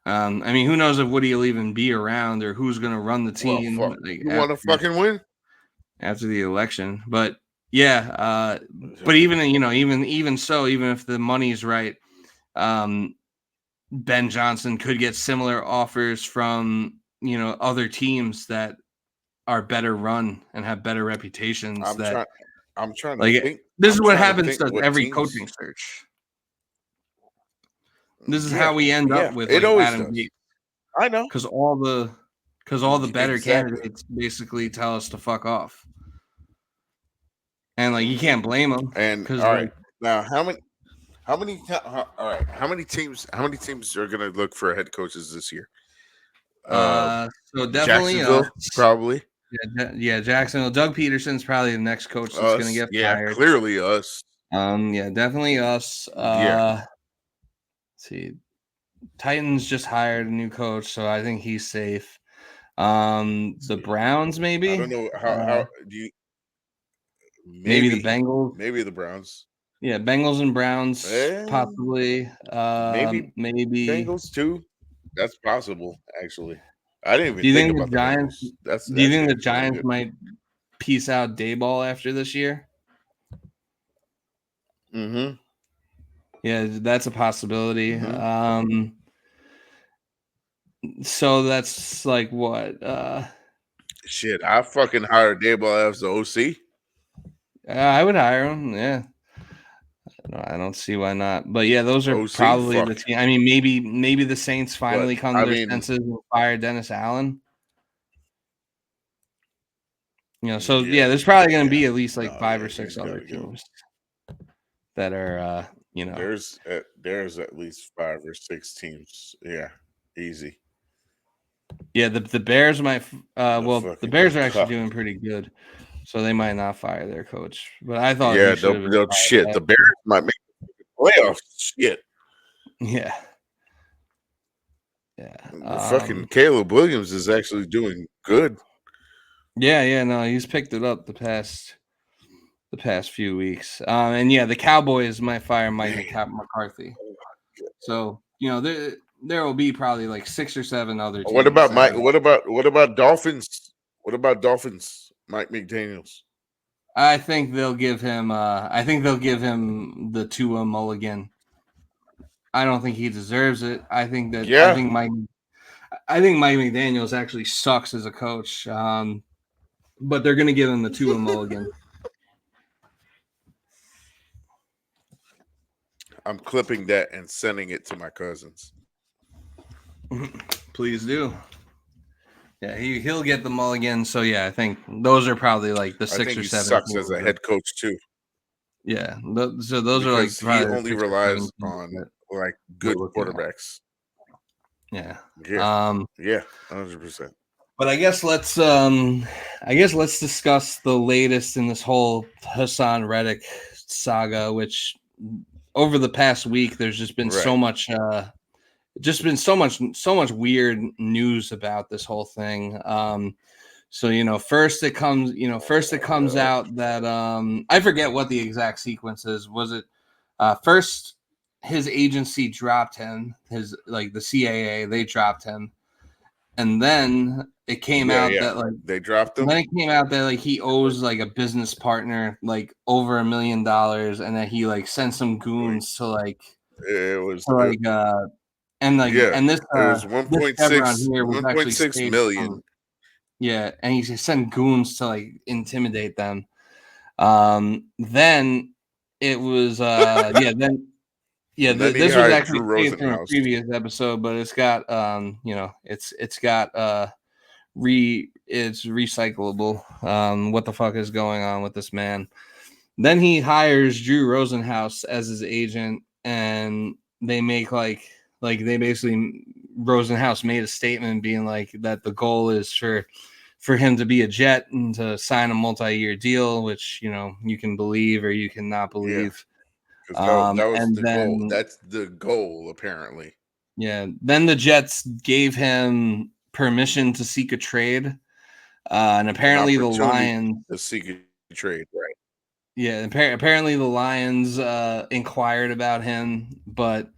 I mean, who knows if Woody will even be around or who's gonna run the team? Well, you want to fucking win after the election, but yeah. But even if the money's right, Ben Johnson could get similar offers from other teams that are better run and have better reputations. I'm trying to think. This is what happens to every coaching search. This is how we end up with Adam Gates. I know, because all the better candidates basically tell us to fuck off, and you can't blame them. And all right, now how many teams are going to look for head coaches this year? So definitely probably. Yeah, Jacksonville. Doug Peterson's probably the next coach that's going to get fired. Yeah, clearly us. Yeah, definitely us. Let's see, Titans just hired a new coach, so I think he's safe. The Browns, maybe. I don't know how do you. Maybe the Bengals. Maybe the Browns. Yeah, Bengals and Browns, possibly. Maybe Bengals too. That's possible, actually. I didn't even. Do you think the Giants? Do you think the Giants might piece out Dayball after this year? Mm-hmm. Yeah, that's a possibility. Mhm. So that's like what? Shit, I fucking hired Dayball as the OC. I would hire him. Yeah, no, I don't see why not. But yeah, those are OC, probably the fuck. team. I mean, maybe the Saints But finally come to I their mean, senses and fire Dennis Allen. So yeah, yeah, there's probably going to yeah. be at least like No, 5 yeah, or 6 he's other gotta go. teams that are There's at least 5 or 6 teams. Yeah, easy. yeah, the Bears might The well, the fucking Bears are actually cuck. doing pretty good. So they might not fire their coach. But I thought he Yeah, should have been they'll fired shit. The last Bears year. might make the playoffs. Shit. Yeah. Yeah. The fucking Caleb Williams is actually doing good. Yeah, no, he's picked it up the past few weeks. And yeah, the Cowboys might fire Mike Man, McCarthy. So, there will be probably like 6 or 7 other what teams about that Mike? are What about Dolphins? What about Dolphins? Mike McDaniels. I think they'll give him the Tua mulligan. I don't think he deserves it. Yeah, I think Mike McDaniels actually sucks as a coach. But they're gonna give him the Tua mulligan. I'm clipping that and sending it to my cousins. Please do. Yeah, he'll get the mulligan. So yeah, I think those are probably like the I 6 think or he 7 sucks as teams. a head coach too, Yeah, so those are like because he probably the only 6 or 7 relies teams on that like we're good looking at. quarterbacks. Yeah. Yeah, yeah, 100%. But I guess let's discuss the latest in this whole Haason Reddick saga, which over the past week there's just been Right. so much weird news about this whole thing. So first it comes out that I forget what the exact sequence is. Was it first his agency dropped him, his like the CAA, they dropped him, and then it came Yeah, out yeah. that like They dropped him. then it came out that like he owes like a business partner like over $1 million, and that he like sent some goons to like It was to like yeah. and this It was this Chevron 1.6 here was actually 1.6 staged million. from and he sent goons to like intimidate them. Then it was And then he this was hired actually Drew staged from a Rosenhaus. previous episode, but it's got it's got it's recyclable. What the fuck is going on with this man? Then he hires Drew Rosenhaus as his agent, and they make like they basically Rosenhaus made a statement being like that the goal is for him to be a Jet and to sign a multi-year deal, which you can believe or you can not Yeah, believe. because that was And the goal. then That's the goal, apparently. then the Jets gave him permission to seek a trade. And An apparently the opportunity Lions, to seek a trade. Right. apparently the Lions inquired about him, but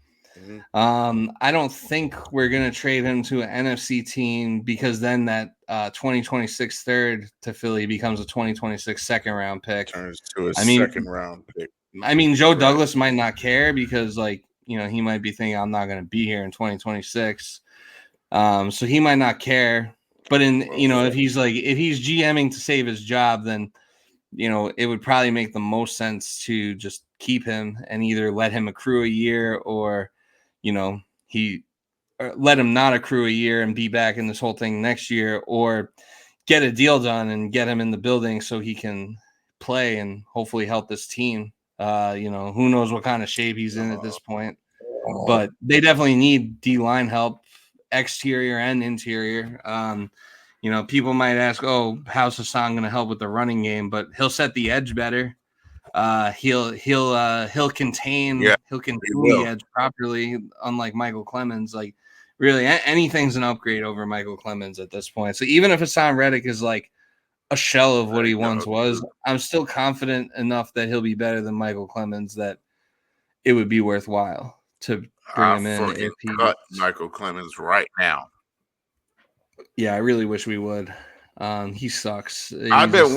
Mhm. I don't think we're gonna trade him to an NFC team because then that 2026 third to Philly becomes a 2026 second round pick. Turns to a I mean, second round pick. Joe Right. Douglas might not care because he might be thinking I'm not gonna be here in 2026. So he might not care. But if he's GMing to save his job, then it would probably make the most sense to just keep him and either let him accrue a year or, he let him not accrue a year and be back in this whole thing next year, or get a deal done and get him in the building so he can play and hopefully help this team. Who knows what kind of shape he's in at this point, but they definitely need D-line help, exterior and interior. People might ask, "Oh, how's Haason going to help with the running game?" But he'll set the edge better. He'll contain Yeah, he the will. edge properly, unlike Michael Clemens. Like, really, anything's an upgrade over Michael Clemens at this point. So even if Haason Reddick is like a shell of what he once was, I'm still confident enough that he'll be better than Michael Clemens that it would be worthwhile to bring I him in fucking if he. cut Michael Clemens right now. Yeah, I really wish we would. He sucks. I've been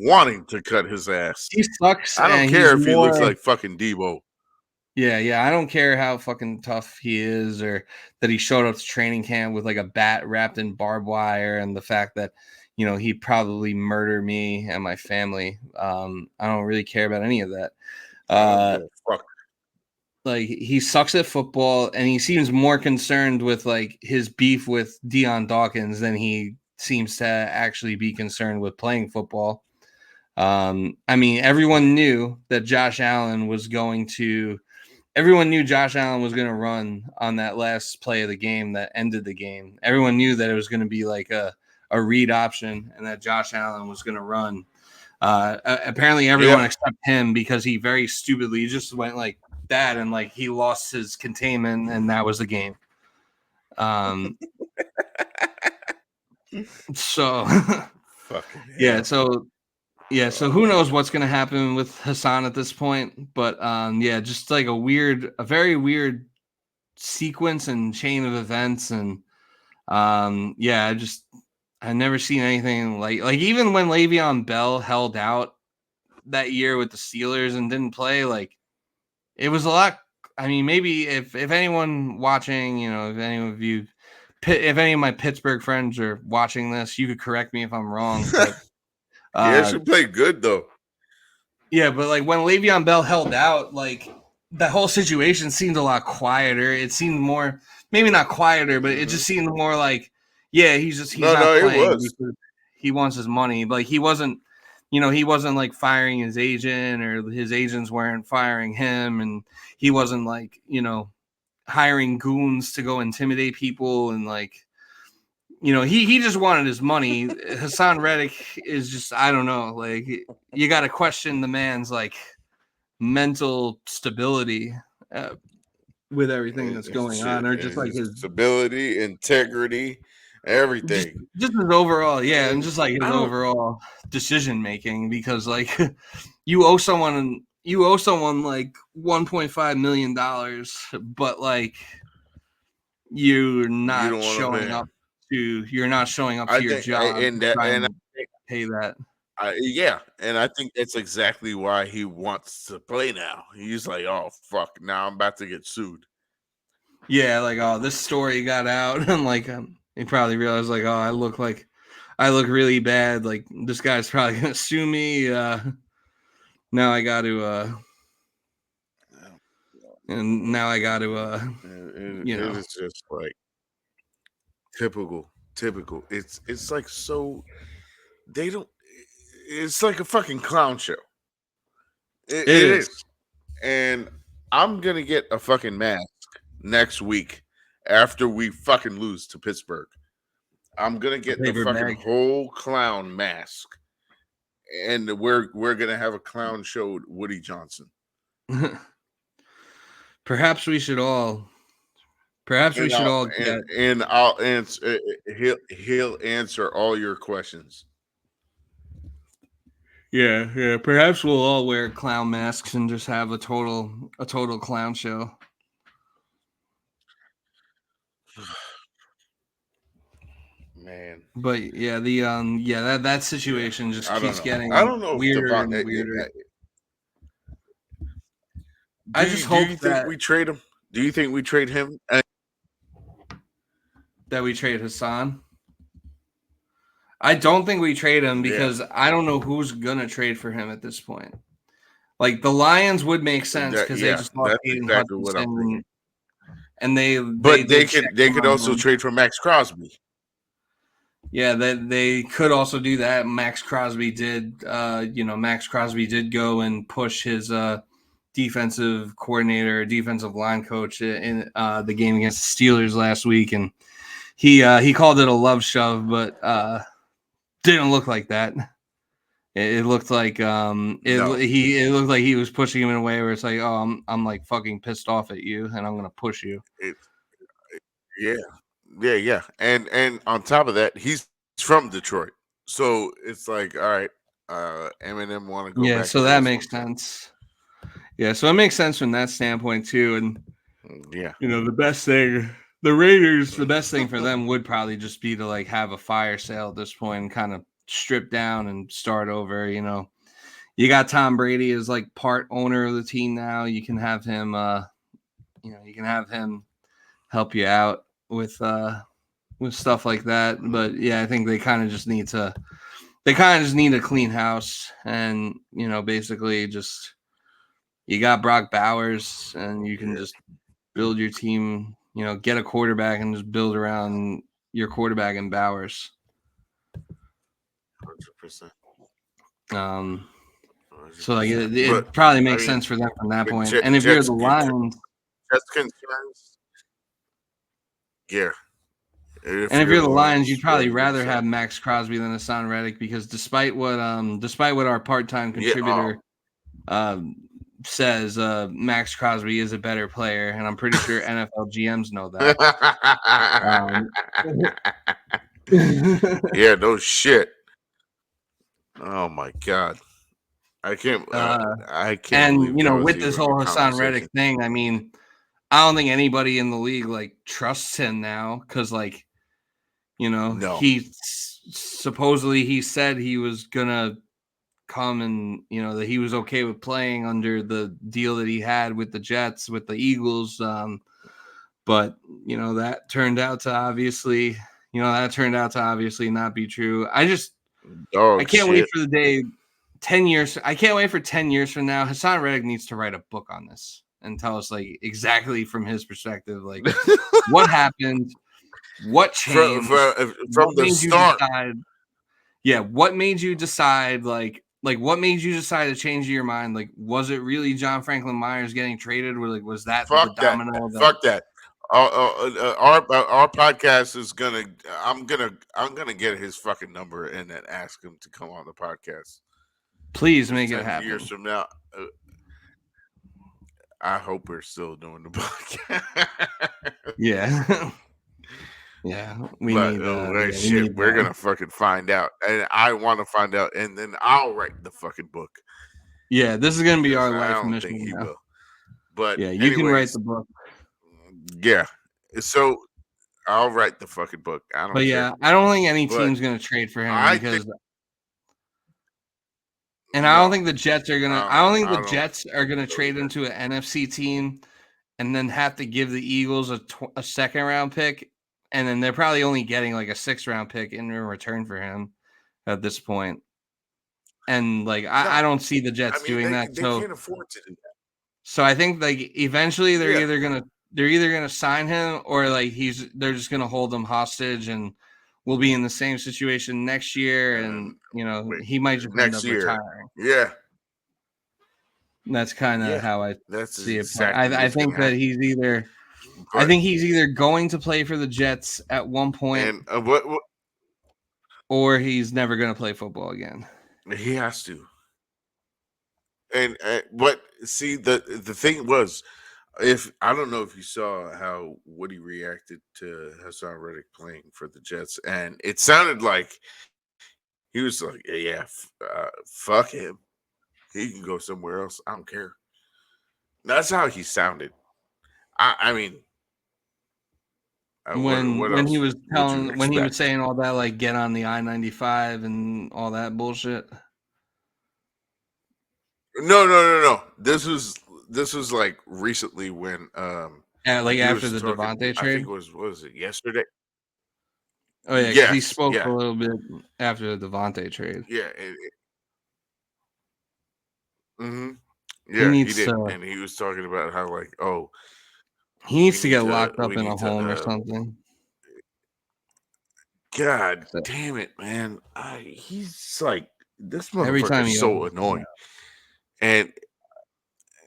wanting to cut his ass. He sucks, I don't and care he's if he looks more. like fucking Debo. Yeah. I don't care how fucking tough he is, or that he showed up to training camp with like a bat wrapped in barbed wire, and the fact that he'd probably murder me and my family. I don't really care about any of that. I don't give a fuck. Like, he sucks at football, and he seems more concerned with like his beef with Deion Dawkins than he seems to actually be concerned with playing football. I mean, everyone knew Josh Allen was going to run on that last play of the game that ended the game. Everyone knew that it was going to be like a read option, and that Josh Allen was going to run. Apparently everyone except him, because he very stupidly just went like that, and like he lost his containment, and that was the game. So Fucking yeah, hell. so who knows what's going to happen with Haason at this point, but yeah, just like a very weird sequence and chain of events. And yeah, I've never seen anything like even when Le'Veon Bell held out that year with the Steelers and didn't play, like it was a lot. I mean, maybe if anyone watching, if any of you, if any of my Pittsburgh friends are watching this, you could correct me if I'm wrong. But He actually played good though. yeah, but like when Le'Veon Bell held out, like the whole situation seemed a lot quieter. It seemed more, maybe not quieter, but it just seemed more like, yeah, he's not No, it playing was. because he wants his money. Like he wasn't like firing his agent, or his agents weren't firing him, and he wasn't like hiring goons to go intimidate people, and like he just wanted his money. Haason Reddick is just, I don't know, like you got to question the man's like mental stability with everything that's going on, or just like His stability, integrity, everything. just his overall, yeah, and And just like his I don't. overall decision making, because like you owe someone like $1.5 million, but like you're You not don't want to pay showing him. up you're not showing up I to your think, job and to that, try and and pay that. yeah, and I think that's exactly why he wants to play now. He's like, oh fuck, now I'm about to get sued. Yeah, like, oh, this story got out, and like he probably realized like, oh, I look really bad. Like this guy's probably gonna sue me. Now I got to and now I got to It is just like typical. It's like, so they don't. It's like a fucking clown show. it It is. is, and I'm gonna get a fucking mask next week after we fucking lose to Pittsburgh. I'm gonna A get the paper fucking bag. whole clown mask, and we're gonna have a clown show, Woody Johnson. Perhaps we should all And I'll get. and I'll answer. He'll answer all your questions. Yeah. Perhaps we'll all wear clown masks and just have a total clown show. Man, But yeah, that yeah, situation just I don't keeps know. I getting don't know if weirder Devon. and weirder. I Do just do hope you think that we trade him? Do you think we trade him? we trade Haason. I don't think we trade him, Yeah, because I don't know who's gonna trade for him at this point. Like the Lions would make sense because they just lost that's Aiden exactly what I'm Hutchinson, thinking. and they But did check they him could on also him. trade for Max Crosby. Yeah, they could also do that. Max Crosby did. Max Crosby did go and push his defensive coordinator, defensive line coach in the game against the Steelers last week, and he called it a love shove, but didn't look like that. It looked like No, it looked like he was pushing him in a way where it's like, oh, I'm like fucking pissed off at you, and I'm gonna push you. it, yeah, yeah, and on top of that, he's from Detroit, so it's like, all right, Eminem want to go Yeah, back so and that forth makes sometime. sense. Yeah, so it makes sense from that standpoint too. And Yeah, the best thing, the Raiders, the best thing for them would probably just be to like have a fire sale at this point and kind of strip down and start over. You got Tom Brady as like part owner of the team now. You can have him, help you out with stuff like that. But yeah, I think they kind of just need a clean house, and basically just you got Brock Bowers, and you can just build your team. Get a quarterback and just build around your quarterback and Bowers. 100%. So like it probably makes sense for them from that point. And if you're the Lions, Jets concerns, yeah. If you're the Lions, you'd probably rather have Max Crosby than Haason Reddick, because despite what our part-time contributor says, Max Crosby is a better player, and I'm pretty sure NFL GMs know that. Yeah, no shit. Oh my god, I can't. I can't. And with this whole Haason Reddick thing, I mean, I don't think anybody in the league like trusts him now, because like, no. he supposedly he said he was gonna come, and that he was okay with playing under the deal that he had with the Jets, with the Eagles, but that turned out to obviously not be true. I can't wait for the day 10 years. I can't wait for 10 years from now. Haason Reddick needs to write a book on this and tell us like exactly from his perspective, like what happened, what changed from the start. What made you decide what made you decide to change your mind? Like, was it really John Franklin Myers getting traded? Or like, was that the domino? Fuck that. Our podcast is gonna. I'm gonna get his fucking number and then ask him to come on the podcast. Please make it happen. Years from now, I hope we're still doing the podcast. Yeah. Yeah, we're gonna fucking find out, and I want to find out, and then I'll write the fucking book. Yeah, this is gonna be our life mission. Think he will. But yeah, you can write the book. Yeah, so I'll write the fucking book. I don't. Yeah, I don't think any team's gonna trade for him I don't think the Jets are gonna. I don't think the Jets are gonna trade him to an NFC team, and then have to give the Eagles a second round pick. And then they're probably only getting like a 6th round pick in return for him at this point. And like, I don't see the Jets doing that. They can't afford to do that. So I think like eventually they're either gonna sign him, or like they're just gonna hold him hostage, and we'll be in the same situation next year. And he might just end up retiring. Yeah. That's kind of how I see it. Exactly I think that he's either. I think he's either going to play for the Jets at one point, or he's never going to play football again. He has to. And but see, the thing was, I don't know if you saw how Woody reacted to Haason Reddick playing for the Jets, and it sounded like he was like, "Yeah, fuck him. He can go somewhere else. I don't care." That's how he sounded. I mean, when he was saying all that, like get on the I-95 and all that bullshit. No. This was like recently when after the Davante trade. I think was it yesterday? Oh yeah, because he spoke a little bit after the Davante trade. Yeah. Yeah, he did, and he was talking about how like, he needs to get locked up in a home or something. God damn it, man! He's like, this motherfucker is so annoying, and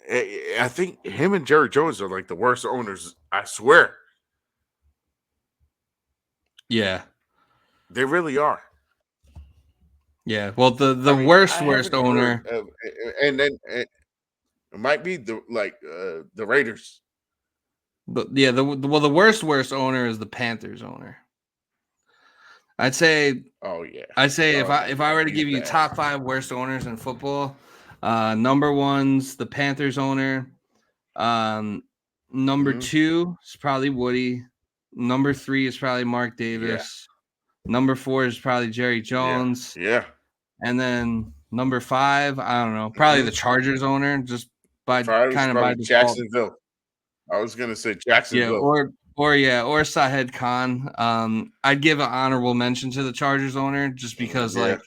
I think him and Jerry Jones are like the worst owners. I swear. Yeah, they really are. Yeah, well, the worst owner, and then it might be the Raiders. But yeah, the worst owner is the Panthers owner. I'd say. Oh yeah. I'd say if I were to give you top 5 worst owners in football, number 1's the Panthers owner. Number 2 is probably Woody. Number 3 is probably Mark Davis. Yeah. Number 4 is probably Jerry Jones. Yeah. And then Number 5, I don't know, probably the Chargers owner, just by Five is kind of by probably default. Jacksonville. I was gonna say Yeah, Jacksonville. or Sahed Khan. I'd give an honorable mention to the Chargers owner just because like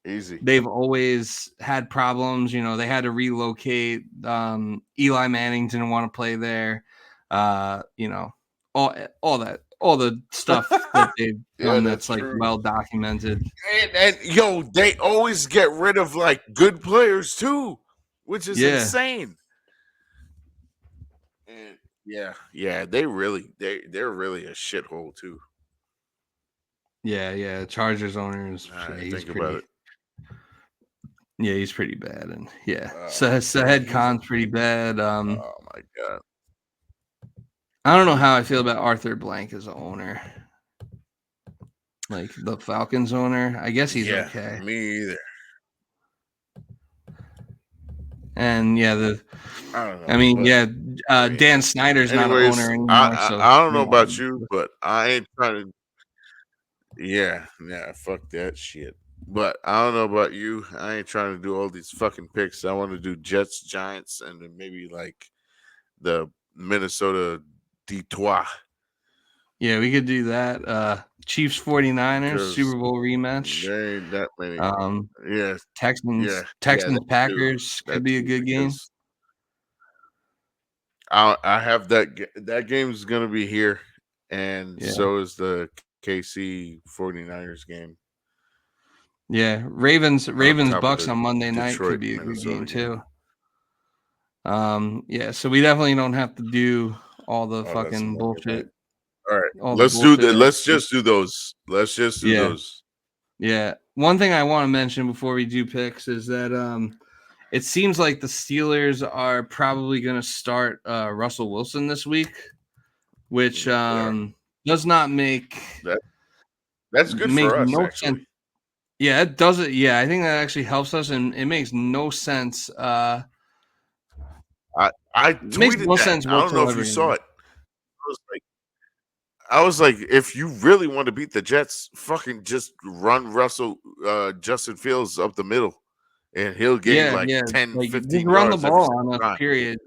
easy. they've always had problems. You know, they had to relocate. Eli Manning didn't want to play there. You know, all the stuff that they've done that's like true. well documented. And yo, they always get rid of like good players too, which is insane. And yeah, they're really a shithole too. Yeah. Chargers owner is he's think pretty. about it. Yeah, he's pretty bad, and Sahed Khan's pretty bad. Oh my god. I don't know how I feel about Arthur Blank as an owner. Like the Falcons owner, I guess he's okay. Me either. And I don't know. I mean, Dan Snyder's not an owner anymore. I don't know about you, but I ain't trying to. Yeah, fuck that shit. But I don't know about you. I ain't trying to do all these fucking picks. I want to do Jets, Giants, and then maybe like the Minnesota Detroit. Yeah, we could do that. Chiefs 49ers Super Bowl rematch. There ain't that many. Texans Packers could be a good game. I have that game's gonna be here, and so is the KC 49ers game. Yeah, Ravens Bucks on Monday night could be a good game too. So we definitely don't have to do all the fucking bullshit. All right, let's just do those. Let's just do those. Yeah. One thing I want to mention before we do picks is that it seems like the Steelers are probably going to start Russell Wilson this week, which does not make that's good for us. No actually. sense. Yeah, it does it. Yeah, I think that actually helps us, and it makes no sense. I tweeted that. Sense I don't know if you saw it. I was like, if you really want to beat the Jets, fucking just run Justin Fields up the middle, and he'll gain 10, 15 just run the ball on us, period.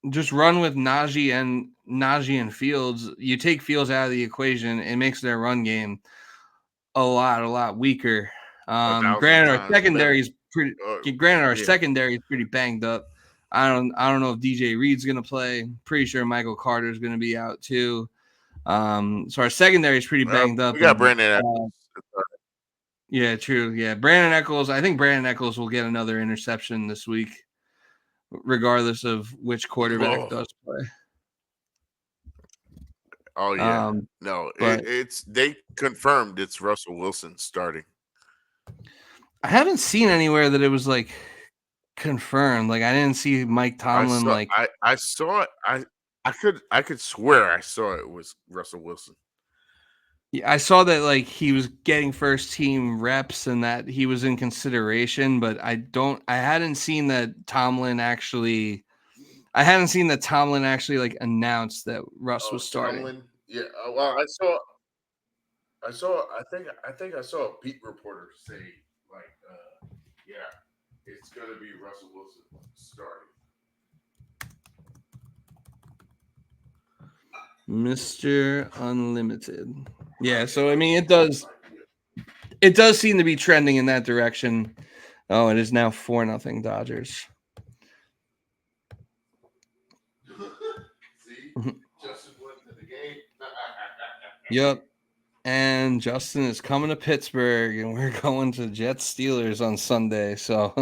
Just run with Najee and Fields. You take Fields out of the equation, it makes their run game a lot weaker. Granted, our secondary is pretty. Secondary is pretty banged up. I don't know if DJ Reed's gonna play. Pretty sure Michael Carter's gonna be out too. So our secondary is pretty banged up. We got Brandon Eccles. Yeah, true. Yeah, Brandon Eccles. I think Brandon Eccles will get another interception this week, regardless of which quarterback does play. Oh yeah, they confirmed it's Russell Wilson starting. I haven't seen anywhere that it was like confirmed. Like I didn't see Mike Tomlin. I saw it. I could swear I saw it was Russell Wilson. Yeah, I saw that like he was getting first team reps and that he was in consideration, but I hadn't seen that Tomlin actually like announced that Russ was starting. Tomlin? Yeah, well, I think I saw a beat reporter say like it's gonna be Russell Wilson starting. Mr. Unlimited. Yeah, so I mean it does seem to be trending in that direction. Oh, it is now 4-0 Dodgers. See? Justin went to the game. Yep. And Justin is coming to Pittsburgh and we're going to Jets Steelers on Sunday. So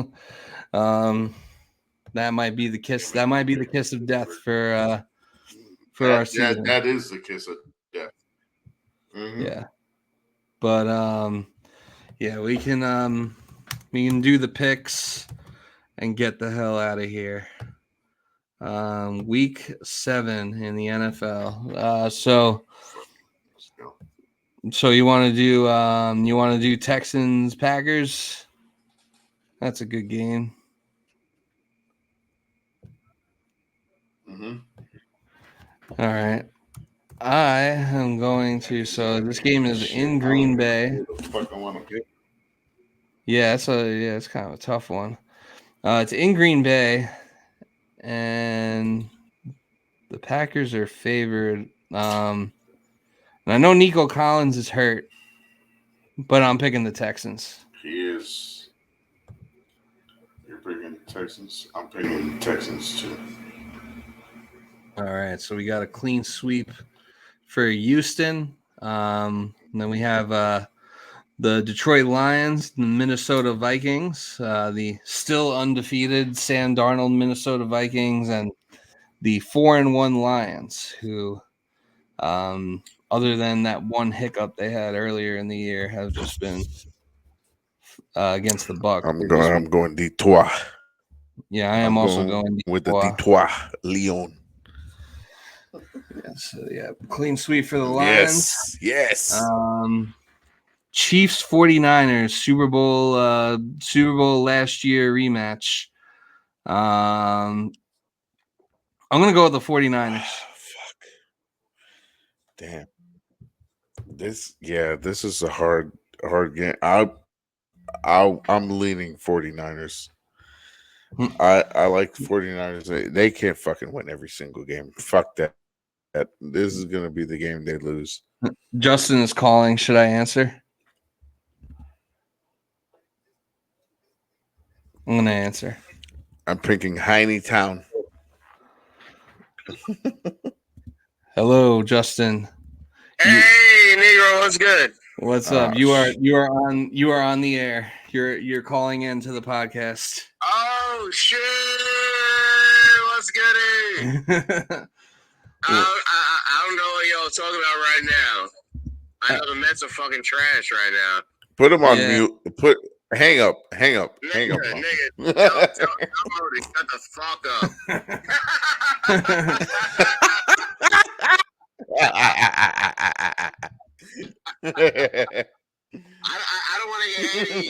that might be the kiss. That might be the kiss of death for our season. That is the kiss of death. Mm-hmm. Yeah. But we can do the picks and get the hell out of here. Week 7 in the NFL. So you want to do Texans Packers? That's a good game. Mm-hmm. All right. I am going to. So this game is in Green Bay. What the fuck I want to pick? Yeah, it's kind of a tough one. It's in Green Bay, and the Packers are favored. And I know Nico Collins is hurt, but I'm picking the Texans. He is. You're picking the Texans. I'm picking the Texans too. All right, so we got a clean sweep for Houston. And then we have the Detroit Lions, the Minnesota Vikings, the still undefeated Sam Darnold Minnesota Vikings, and the 4-1 Lions, who, other than that one hiccup they had earlier in the year, have just been against the Bucks. I'm going Detroit. Yeah, I am also going with the Detroit Leon. Yeah, so yeah, clean sweep for the Lions. Yes. Chiefs 49ers Super Bowl last year rematch. I'm gonna go with the 49ers. Fuck. Damn. This is a hard game. I'm leaning 49ers. I like 49ers. They can't fucking win every single game. Fuck that. This is gonna be the game they lose. Justin is calling. Should I answer? I'm gonna answer. I'm picking Heine Town. Hello, Justin. Hey, Negro, what's good? What's up? You are on the air. You're calling into the podcast. Oh shit! What's goody? I don't know what y'all talking about right now. I know the Mets are fucking trash right now. Put them on mute. Hang up. Nigga, tell Modi, shut the fuck up. I don't want to hear any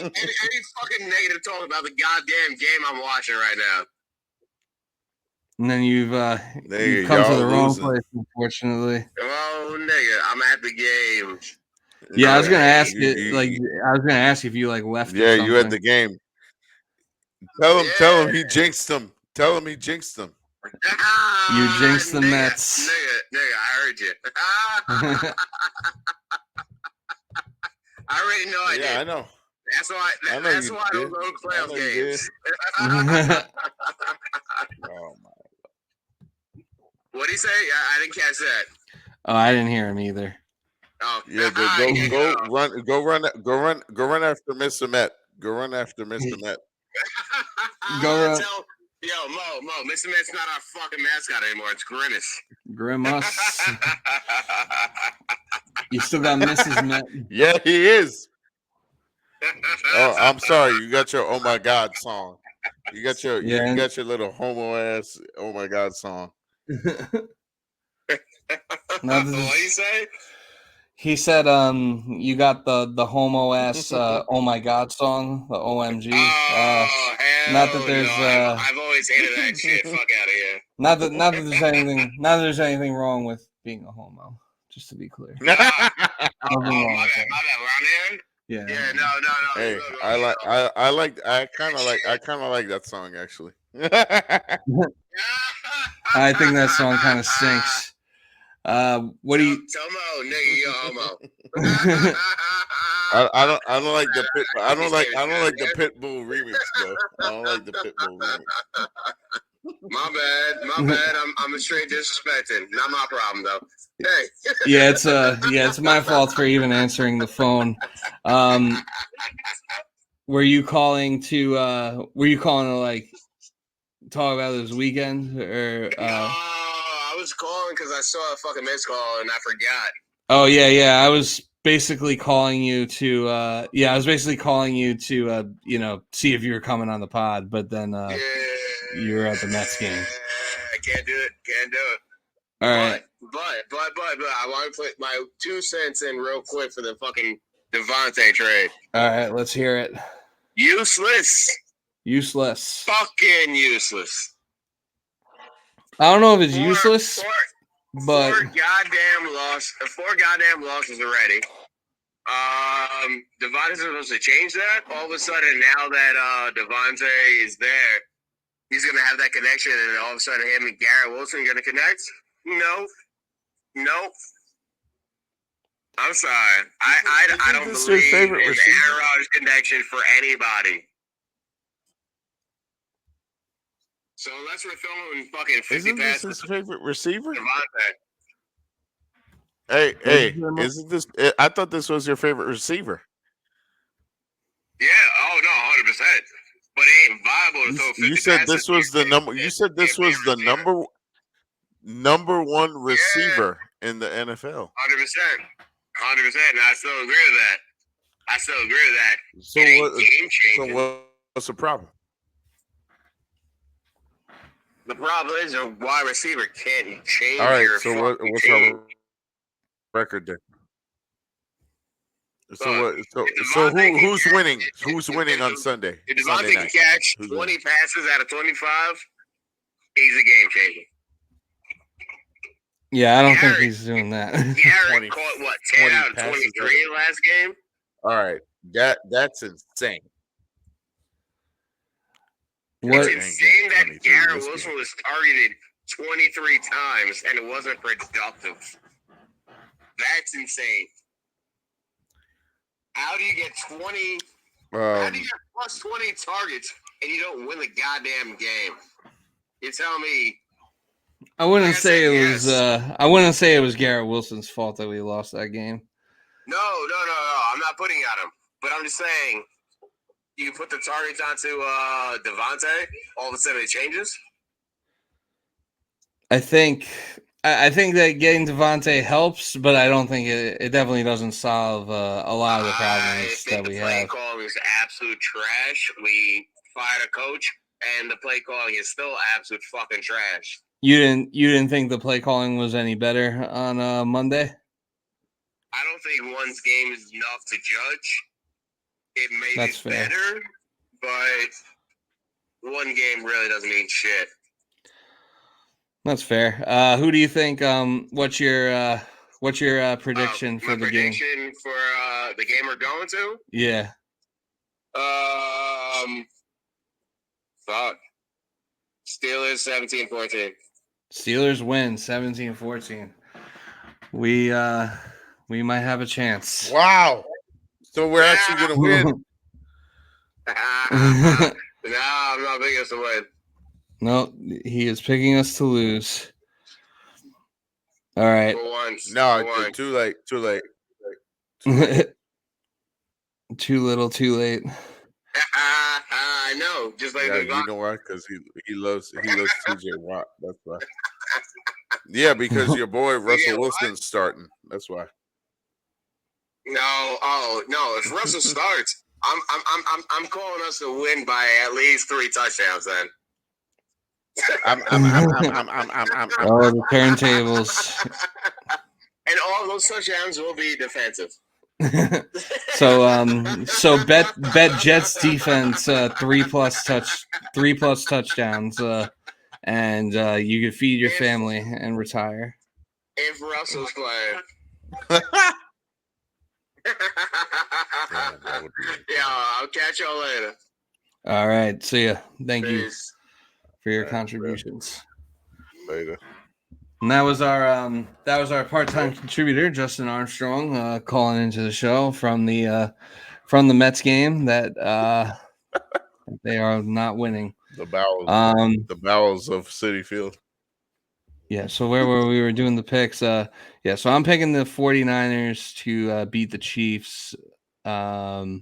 fucking negative talk about the goddamn game I'm watching right now. And then you've come to the wrong place, unfortunately. Oh, nigga, I'm at the game. Yeah, I was gonna ask I was gonna ask if you left. Yeah, you at the game. Tell him he jinxed him. Tell him he jinxed him. You jinxed the Mets. Nigga, I heard you. I already know I did. Yeah, I know. That's why I don't go to playoff games. Oh my. What'd he say? I didn't catch that. Oh, I didn't hear him either. Oh, yeah, go run after Mr. Met. Go run after Mr. Met. Go run. Yo, Mo, Mr. Met's not our fucking mascot anymore. It's Grimace. Grimace. You still got Mrs. Met. Yeah, he is. Oh, I'm sorry. You got your "Oh My God" song. You got your you got your little homo ass "Oh My God" song. What do you say? He said, you got the homo ass "Oh My God" song, the OMG. Oh, hell not that there's no. I've always hated that shit. Fuck out of here. Not that there's anything wrong with being a homo. Just to be clear. My bad. We're on there. Yeah. Yeah. No. Hey, I kind of like that song actually. I think that song kind of stinks. What do you? Tell Mo, nigga, you're homo. I don't like the Pitbull remix, bro. I don't like the Pitbull remix. My bad. I'm a straight disrespecting. Not my problem though. Hey. It's my fault for even answering the phone. Were you calling to like talk about this weekend or? No, I was calling because I saw a fucking missed call and I forgot. Oh yeah. I was basically calling you to see if you were coming on the pod, but then you were at the Mets game. I can't do it. All right. But I want to put my 2 cents in real quick for the fucking Davante trade. All right, let's hear it. Useless. Fucking useless. I don't know if it's useless, but 4 goddamn losses already. Davante's supposed to change that. All of a sudden, now that Davante is there, he's gonna have that connection, and all of a sudden, him and Garrett Wilson are gonna connect. No. I'm sorry. I don't this believe your in favorite the receiver? Aaron Rodgers connection for anybody. So unless we're throwing fucking 50 Isn't this passes, his favorite receiver? Davante. Hey, isn't this? I thought this was your favorite receiver. Yeah. Oh no, 100%. But it ain't viable to throw 50 You said passes. this was the number. You said this was the number one receiver in the NFL. 100%. 100%. And I still agree with that. So It ain't what? game changing. So what's the problem? The problem is a wide receiver can't change All right. your So fucking what's team. our record there? So Look, what? So if so Davante who's can winning? catch- Who's winning on Sunday? If Sunday Davante can night. catch Who's 20 winning? passes out of 25, he's a game changer. Yeah, I don't think Garrett- he's doing that. Garrett 20 caught what 10 out of passes 23 last game. All right. That's insane. What? It's insane that 23 Garrett this Wilson game. was targeted 23 times and it wasn't productive. That's insane. How do you get 20? How do you get plus 20 targets and you don't win the goddamn game? You tell me. I wouldn't Like I say said, it was. yes. I wouldn't say it was Garrett Wilson's fault that we lost that game. No. I'm not putting it on him. But I'm just saying, you put the targets onto Davante, all of a sudden it changes. I think that getting Davante helps, but I don't think it definitely doesn't solve a lot of the I problems think that the we play have. calling is absolute trash. We fired a coach, and the play calling is still absolute fucking trash. You didn't think the play calling was any better on Monday? I don't think one's game is enough to judge. It may That's be fair. better, but one game really doesn't mean shit. That's fair. Who do you think? What's your prediction for My the game? prediction for the game we're going to? Yeah. Fuck. Steelers 17-14. Steelers win 17-14. We might have a chance. Wow. So we're actually gonna win. No, I'm not picking us to win. No, he is picking us to lose. All right. For once. No, for once. too late. Too little, too late. I know. Just like Yeah, the you know why? Because he loves TJ Watt. That's why. Yeah, because your boy Russell Wilson's starting. That's why. No. If Russell starts, I'm calling us to win by at least 3 touchdowns. Then. I'm Oh, the turntables. And all those touchdowns will be defensive. So bet Jets defense 3+ touchdowns, and you can feed your family and retire. If Russell's playing. Yeah, I'll catch y'all later. All right, see ya. Thank you Peace. for your contributions. Later. And that was our part-time contributor Justin Armstrong calling into the show from the Mets game that they are not winning. The bowels of Citi Field. Yeah, so where were we were doing the picks? So I'm picking the 49ers to beat the Chiefs. I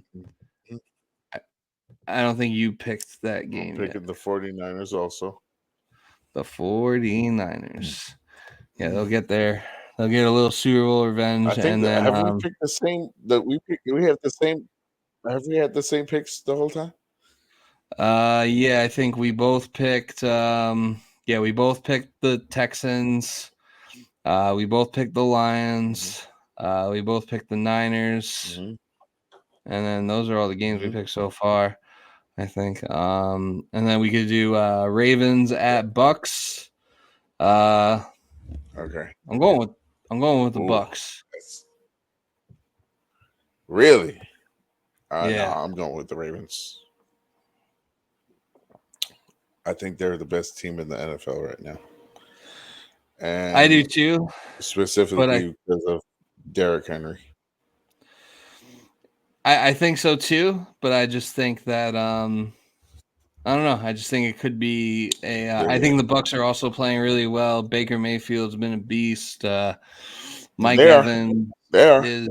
don't think you picked that game I'm picking yet. the 49ers also. The 49ers. Yeah, they'll get there. They'll get a little Super Bowl revenge. I think and then have we picked the same we have the same have we had the same picks the whole time? Yeah, I think we both picked we both picked the Texans. We both picked the Lions. We both picked the Niners. Mm-hmm. And then those are all the games we picked so far, I think. And then we could do Ravens at Bucks. Okay. I'm going with the Bucks. Really? No, Yeah. I'm going with the Ravens. I think they're the best team in the NFL right now. And I do too, but specifically because of Derrick Henry. I think so too. But I just think that I don't know. I just think it could be a. I think the Bucks are also playing really well. Baker Mayfield's been a beast. Mike They are. Evans They are. is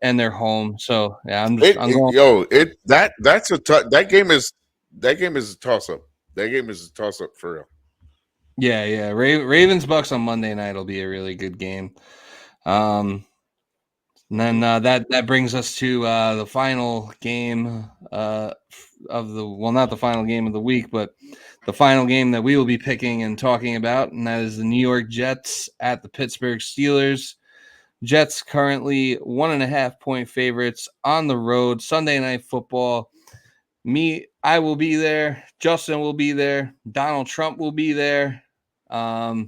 and they're home. So yeah, I'm going. That game is a toss up. That game is a toss up for real. Yeah. Ravens Bucks on Monday night will be a really good game. And then that brings us to the final game of not the final game of the week, but the final game that we will be picking and talking about, and that is the New York Jets at the Pittsburgh Steelers. Jets currently 1.5-point favorites on the road, Sunday Night Football. I will be there. Justin will be there. Donald Trump will be there. Yeah,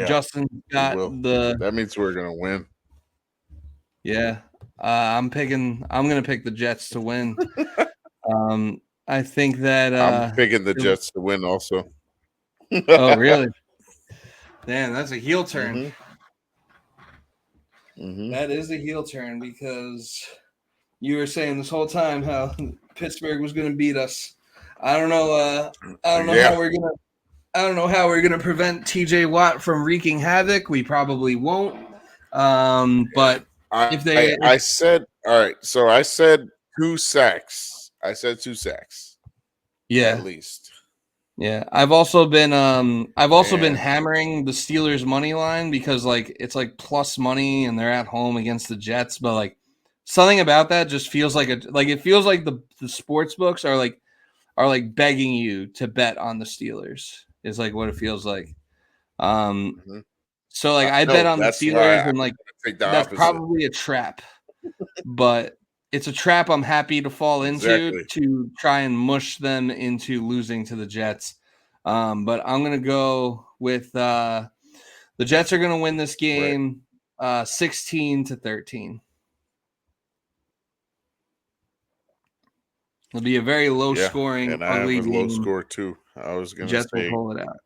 Justin got that means we're gonna win. Yeah, I'm gonna pick the Jets to win. I think that I'm picking the Jets to win also. Oh, really? Damn, that's a heel turn. That is a heel turn because you were saying this whole time how Pittsburgh was gonna beat us. I don't know how we're gonna prevent TJ Watt from wreaking havoc. We probably won't. But I said all right, so I said 2 sacks. Yeah. At least. Yeah. I've also been been hammering the Steelers money line because it's plus money and they're at home against the Jets, but something about that just feels it feels like the sports books are begging you to bet on the Steelers is what it feels like. So I bet on the Steelers and that's probably a trap, but it's a trap I'm happy to fall into to try and mush them into losing to the Jets. But I'm going to go with the Jets are going to win this game 16-13. It'll be a very low scoring, and I have a game. low score too. I was going to Jets will pull it out.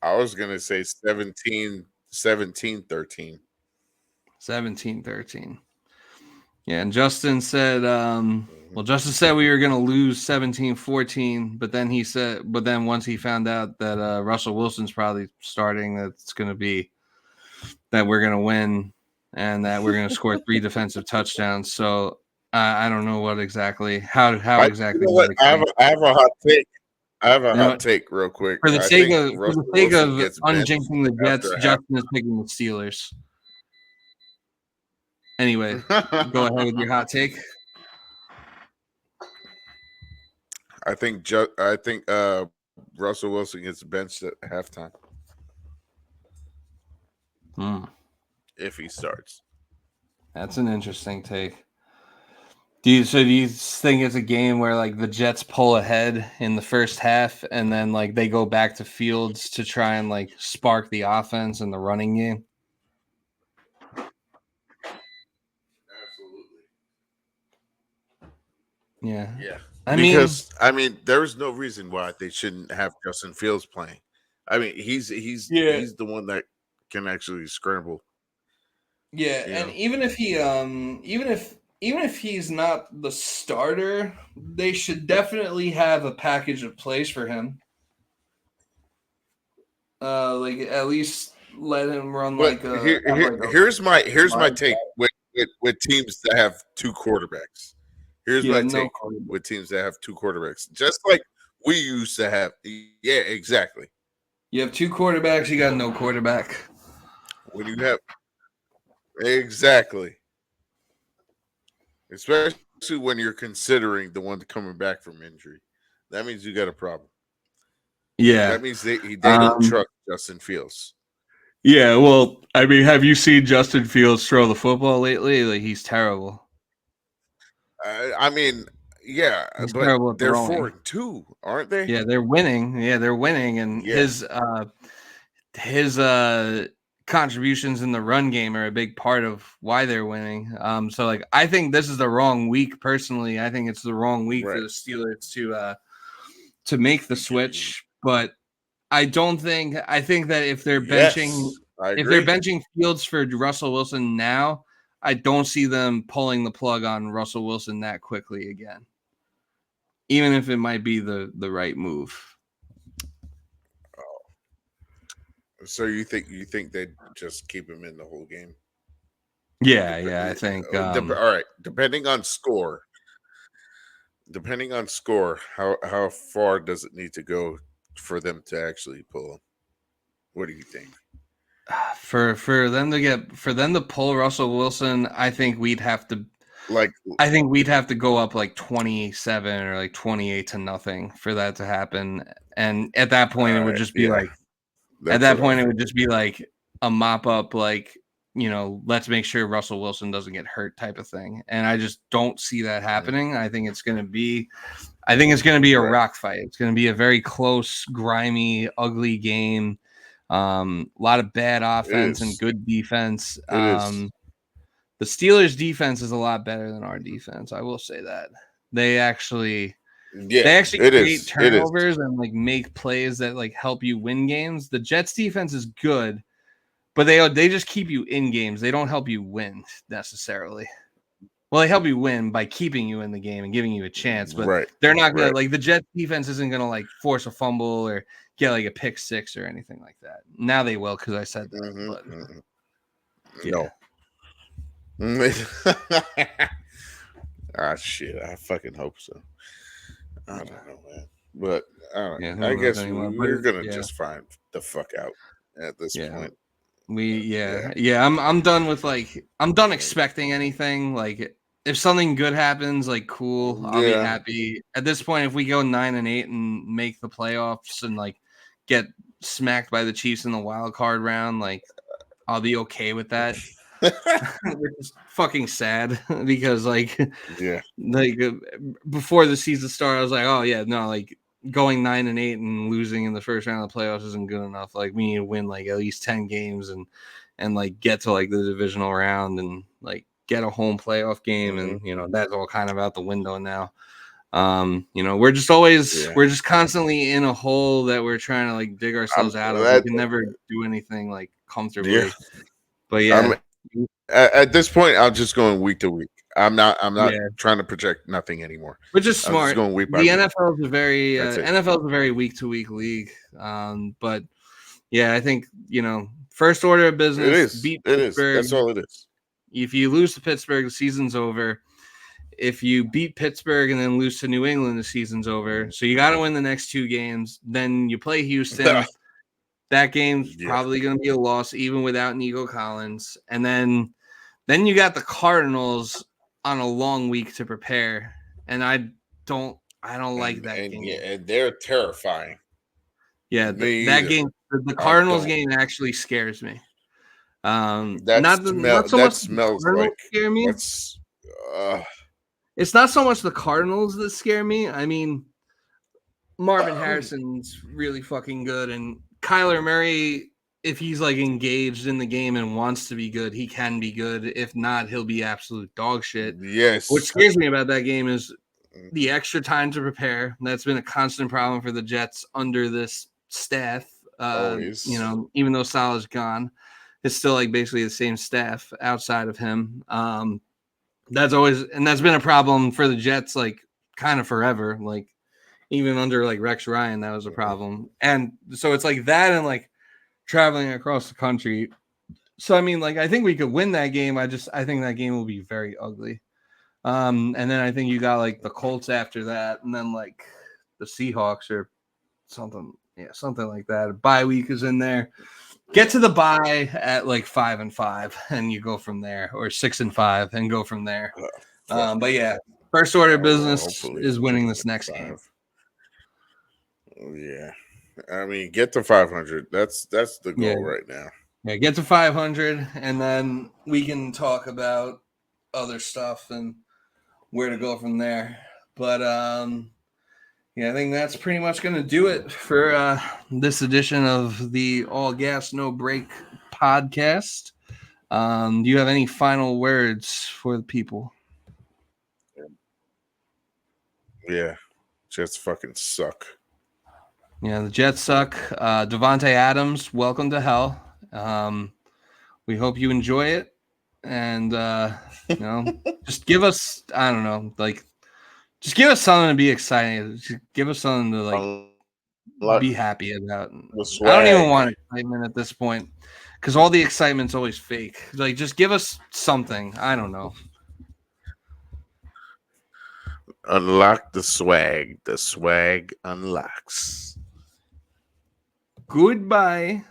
I was going to say 17-13. 17-13. Yeah, and Justin said, Justin said we were going to lose 17-14, but then once he found out that Russell Wilson's probably starting, that's going to be that we're going to win and that we're going to score 3 defensive touchdowns. So I don't know what exactly, how exactly. You know what? I have a hot take. I have a hot take real quick. For the sake of unjinxing the Jets, Justin is picking the Steelers. Anyway, go ahead with your hot take. I think Russell Wilson gets benched at halftime. If he starts. That's an interesting take. Do you think it's a game where the Jets pull ahead in the first half and then they go back to Fields to try and spark the offense in the running game? Yeah. Because there's no reason why they shouldn't have Justin Fields playing. I mean, he's the one that can actually scramble. Yeah, and even if he's not the starter, they should definitely have a package of plays for him. At least let him run here's my take with teams that have 2 quarterbacks. Here's my take with teams that have 2 quarterbacks. Just like we used to have. Yeah, exactly. You have 2 quarterbacks, you got no quarterback. When you have exactly. Especially when you're considering the one coming back from injury. That means you got a problem. Yeah. That means they don't trust Justin Fields. Yeah, well, have you seen Justin Fields throw the football lately? He's terrible. But they're 4-2, aren't they? Yeah, they're winning. And his contributions in the run game are a big part of why they're winning. So like I think this is the wrong week personally. I think it's the wrong week for the Steelers to make the switch, but I think that if they're benching Fields for Russell Wilson now, I don't see them pulling the plug on Russell Wilson that quickly again. Even if it might be the right move. So you think they'd just keep him in the whole game? Yeah, I think. All right, depending on score, how far does it need to go for them to actually pull him? What do you think? For them to pull Russell Wilson, I think we'd have to go up like 27 or like 28-0 for that to happen. And at that point, it would just be it would just be like a mop up, like, let's make sure Russell Wilson doesn't get hurt type of thing. And I just don't see that happening. I think it's going to be a rock fight. It's going to be a very close, grimy, ugly game. A lot of bad offense and good defense. The Steelers' defense is a lot better than our defense. I will say that. They actually create turnovers and like make plays that like help you win games. The Jets' defense is good, but they just keep you in games. They don't help you win necessarily. Well, they help you win by keeping you in the game and giving you a chance, but they're not gonna like the Jets defense isn't gonna like force a fumble or get like a pick six or anything like that. Now they will because I said that. No. Ah, shit! I fucking hope so. I don't know, man, but I guess we're gonna just find the fuck out at this point. I'm done with I'm done expecting anything. Like if something good happens, like cool, I'll be happy. At this point, if we go 9-8 and make the playoffs and like get smacked by the Chiefs in the wild card round, like I'll be okay with that. Which is fucking sad because before the season started, I was like, oh yeah, no, like going 9-8 and losing in the first round of the playoffs isn't good enough. Like we need to win like at least 10 games and like get to like the divisional round and like get a home playoff game. And that's all kind of out the window now. We're just constantly in a hole that we're trying to like dig ourselves out of. We can never do anything like comfortably. But at this point, I'm just going week to week. I'm not trying to project nothing anymore. Which is smart. Just going week by week. NFL is a very week to week league. But yeah, I think first order of business. Beat Pittsburgh. That's all it is. If you lose to Pittsburgh, the season's over. If you beat Pittsburgh and then lose to New England, the season's over. So you got to win the next two games. Then you play Houston. That game's probably going to be a loss, even without Nico Collins. And then you got the Cardinals on a long week to prepare, and I don't like that game. Yeah, and they're terrifying. Yeah, that game, the Cardinals game, actually scares me. Not so much the Cardinals scare me. It's not so much the Cardinals that scare me. I mean, Marvin Harrison's really fucking good, and Kyler Murray, if he's like engaged in the game and wants to be good, he can be good. If not, he'll be absolute dog shit. Yes. What scares me about that game is the extra time to prepare. That's been a constant problem for the Jets under this staff. Even though Salah's gone, it's still like basically the same staff outside of him. That's been a problem for the Jets like kind of forever. Like even under like Rex Ryan, that was a problem. And so it's like that and like traveling across the country. So I mean, like I think we could win that game. I think that game will be very ugly. And then I think you got like the Colts after that, and then like the Seahawks or something like that. A bye week is in there. Get to the bye at like 5-5, and you go from there, or 6-5, and go from there. But yeah, first order of business is winning this next game. Yeah, I mean, get to 500. That's the goal right now. Yeah, get to 500, and then we can talk about other stuff and where to go from there. But Yeah, I think that's pretty much going to do it for this edition of the All Gas No Break podcast. Do you have any final words for the people? Yeah, Jets fucking suck. Yeah, the Jets suck. Davante Adams, welcome to hell. We hope you enjoy it, and just give us, I don't know, like, just give us something to be excited. Just give us something to be happy about. I don't even want excitement at this point because all the excitement's always fake. Like, just give us something. I don't know. Unlock the swag. The swag unlocks. Goodbye.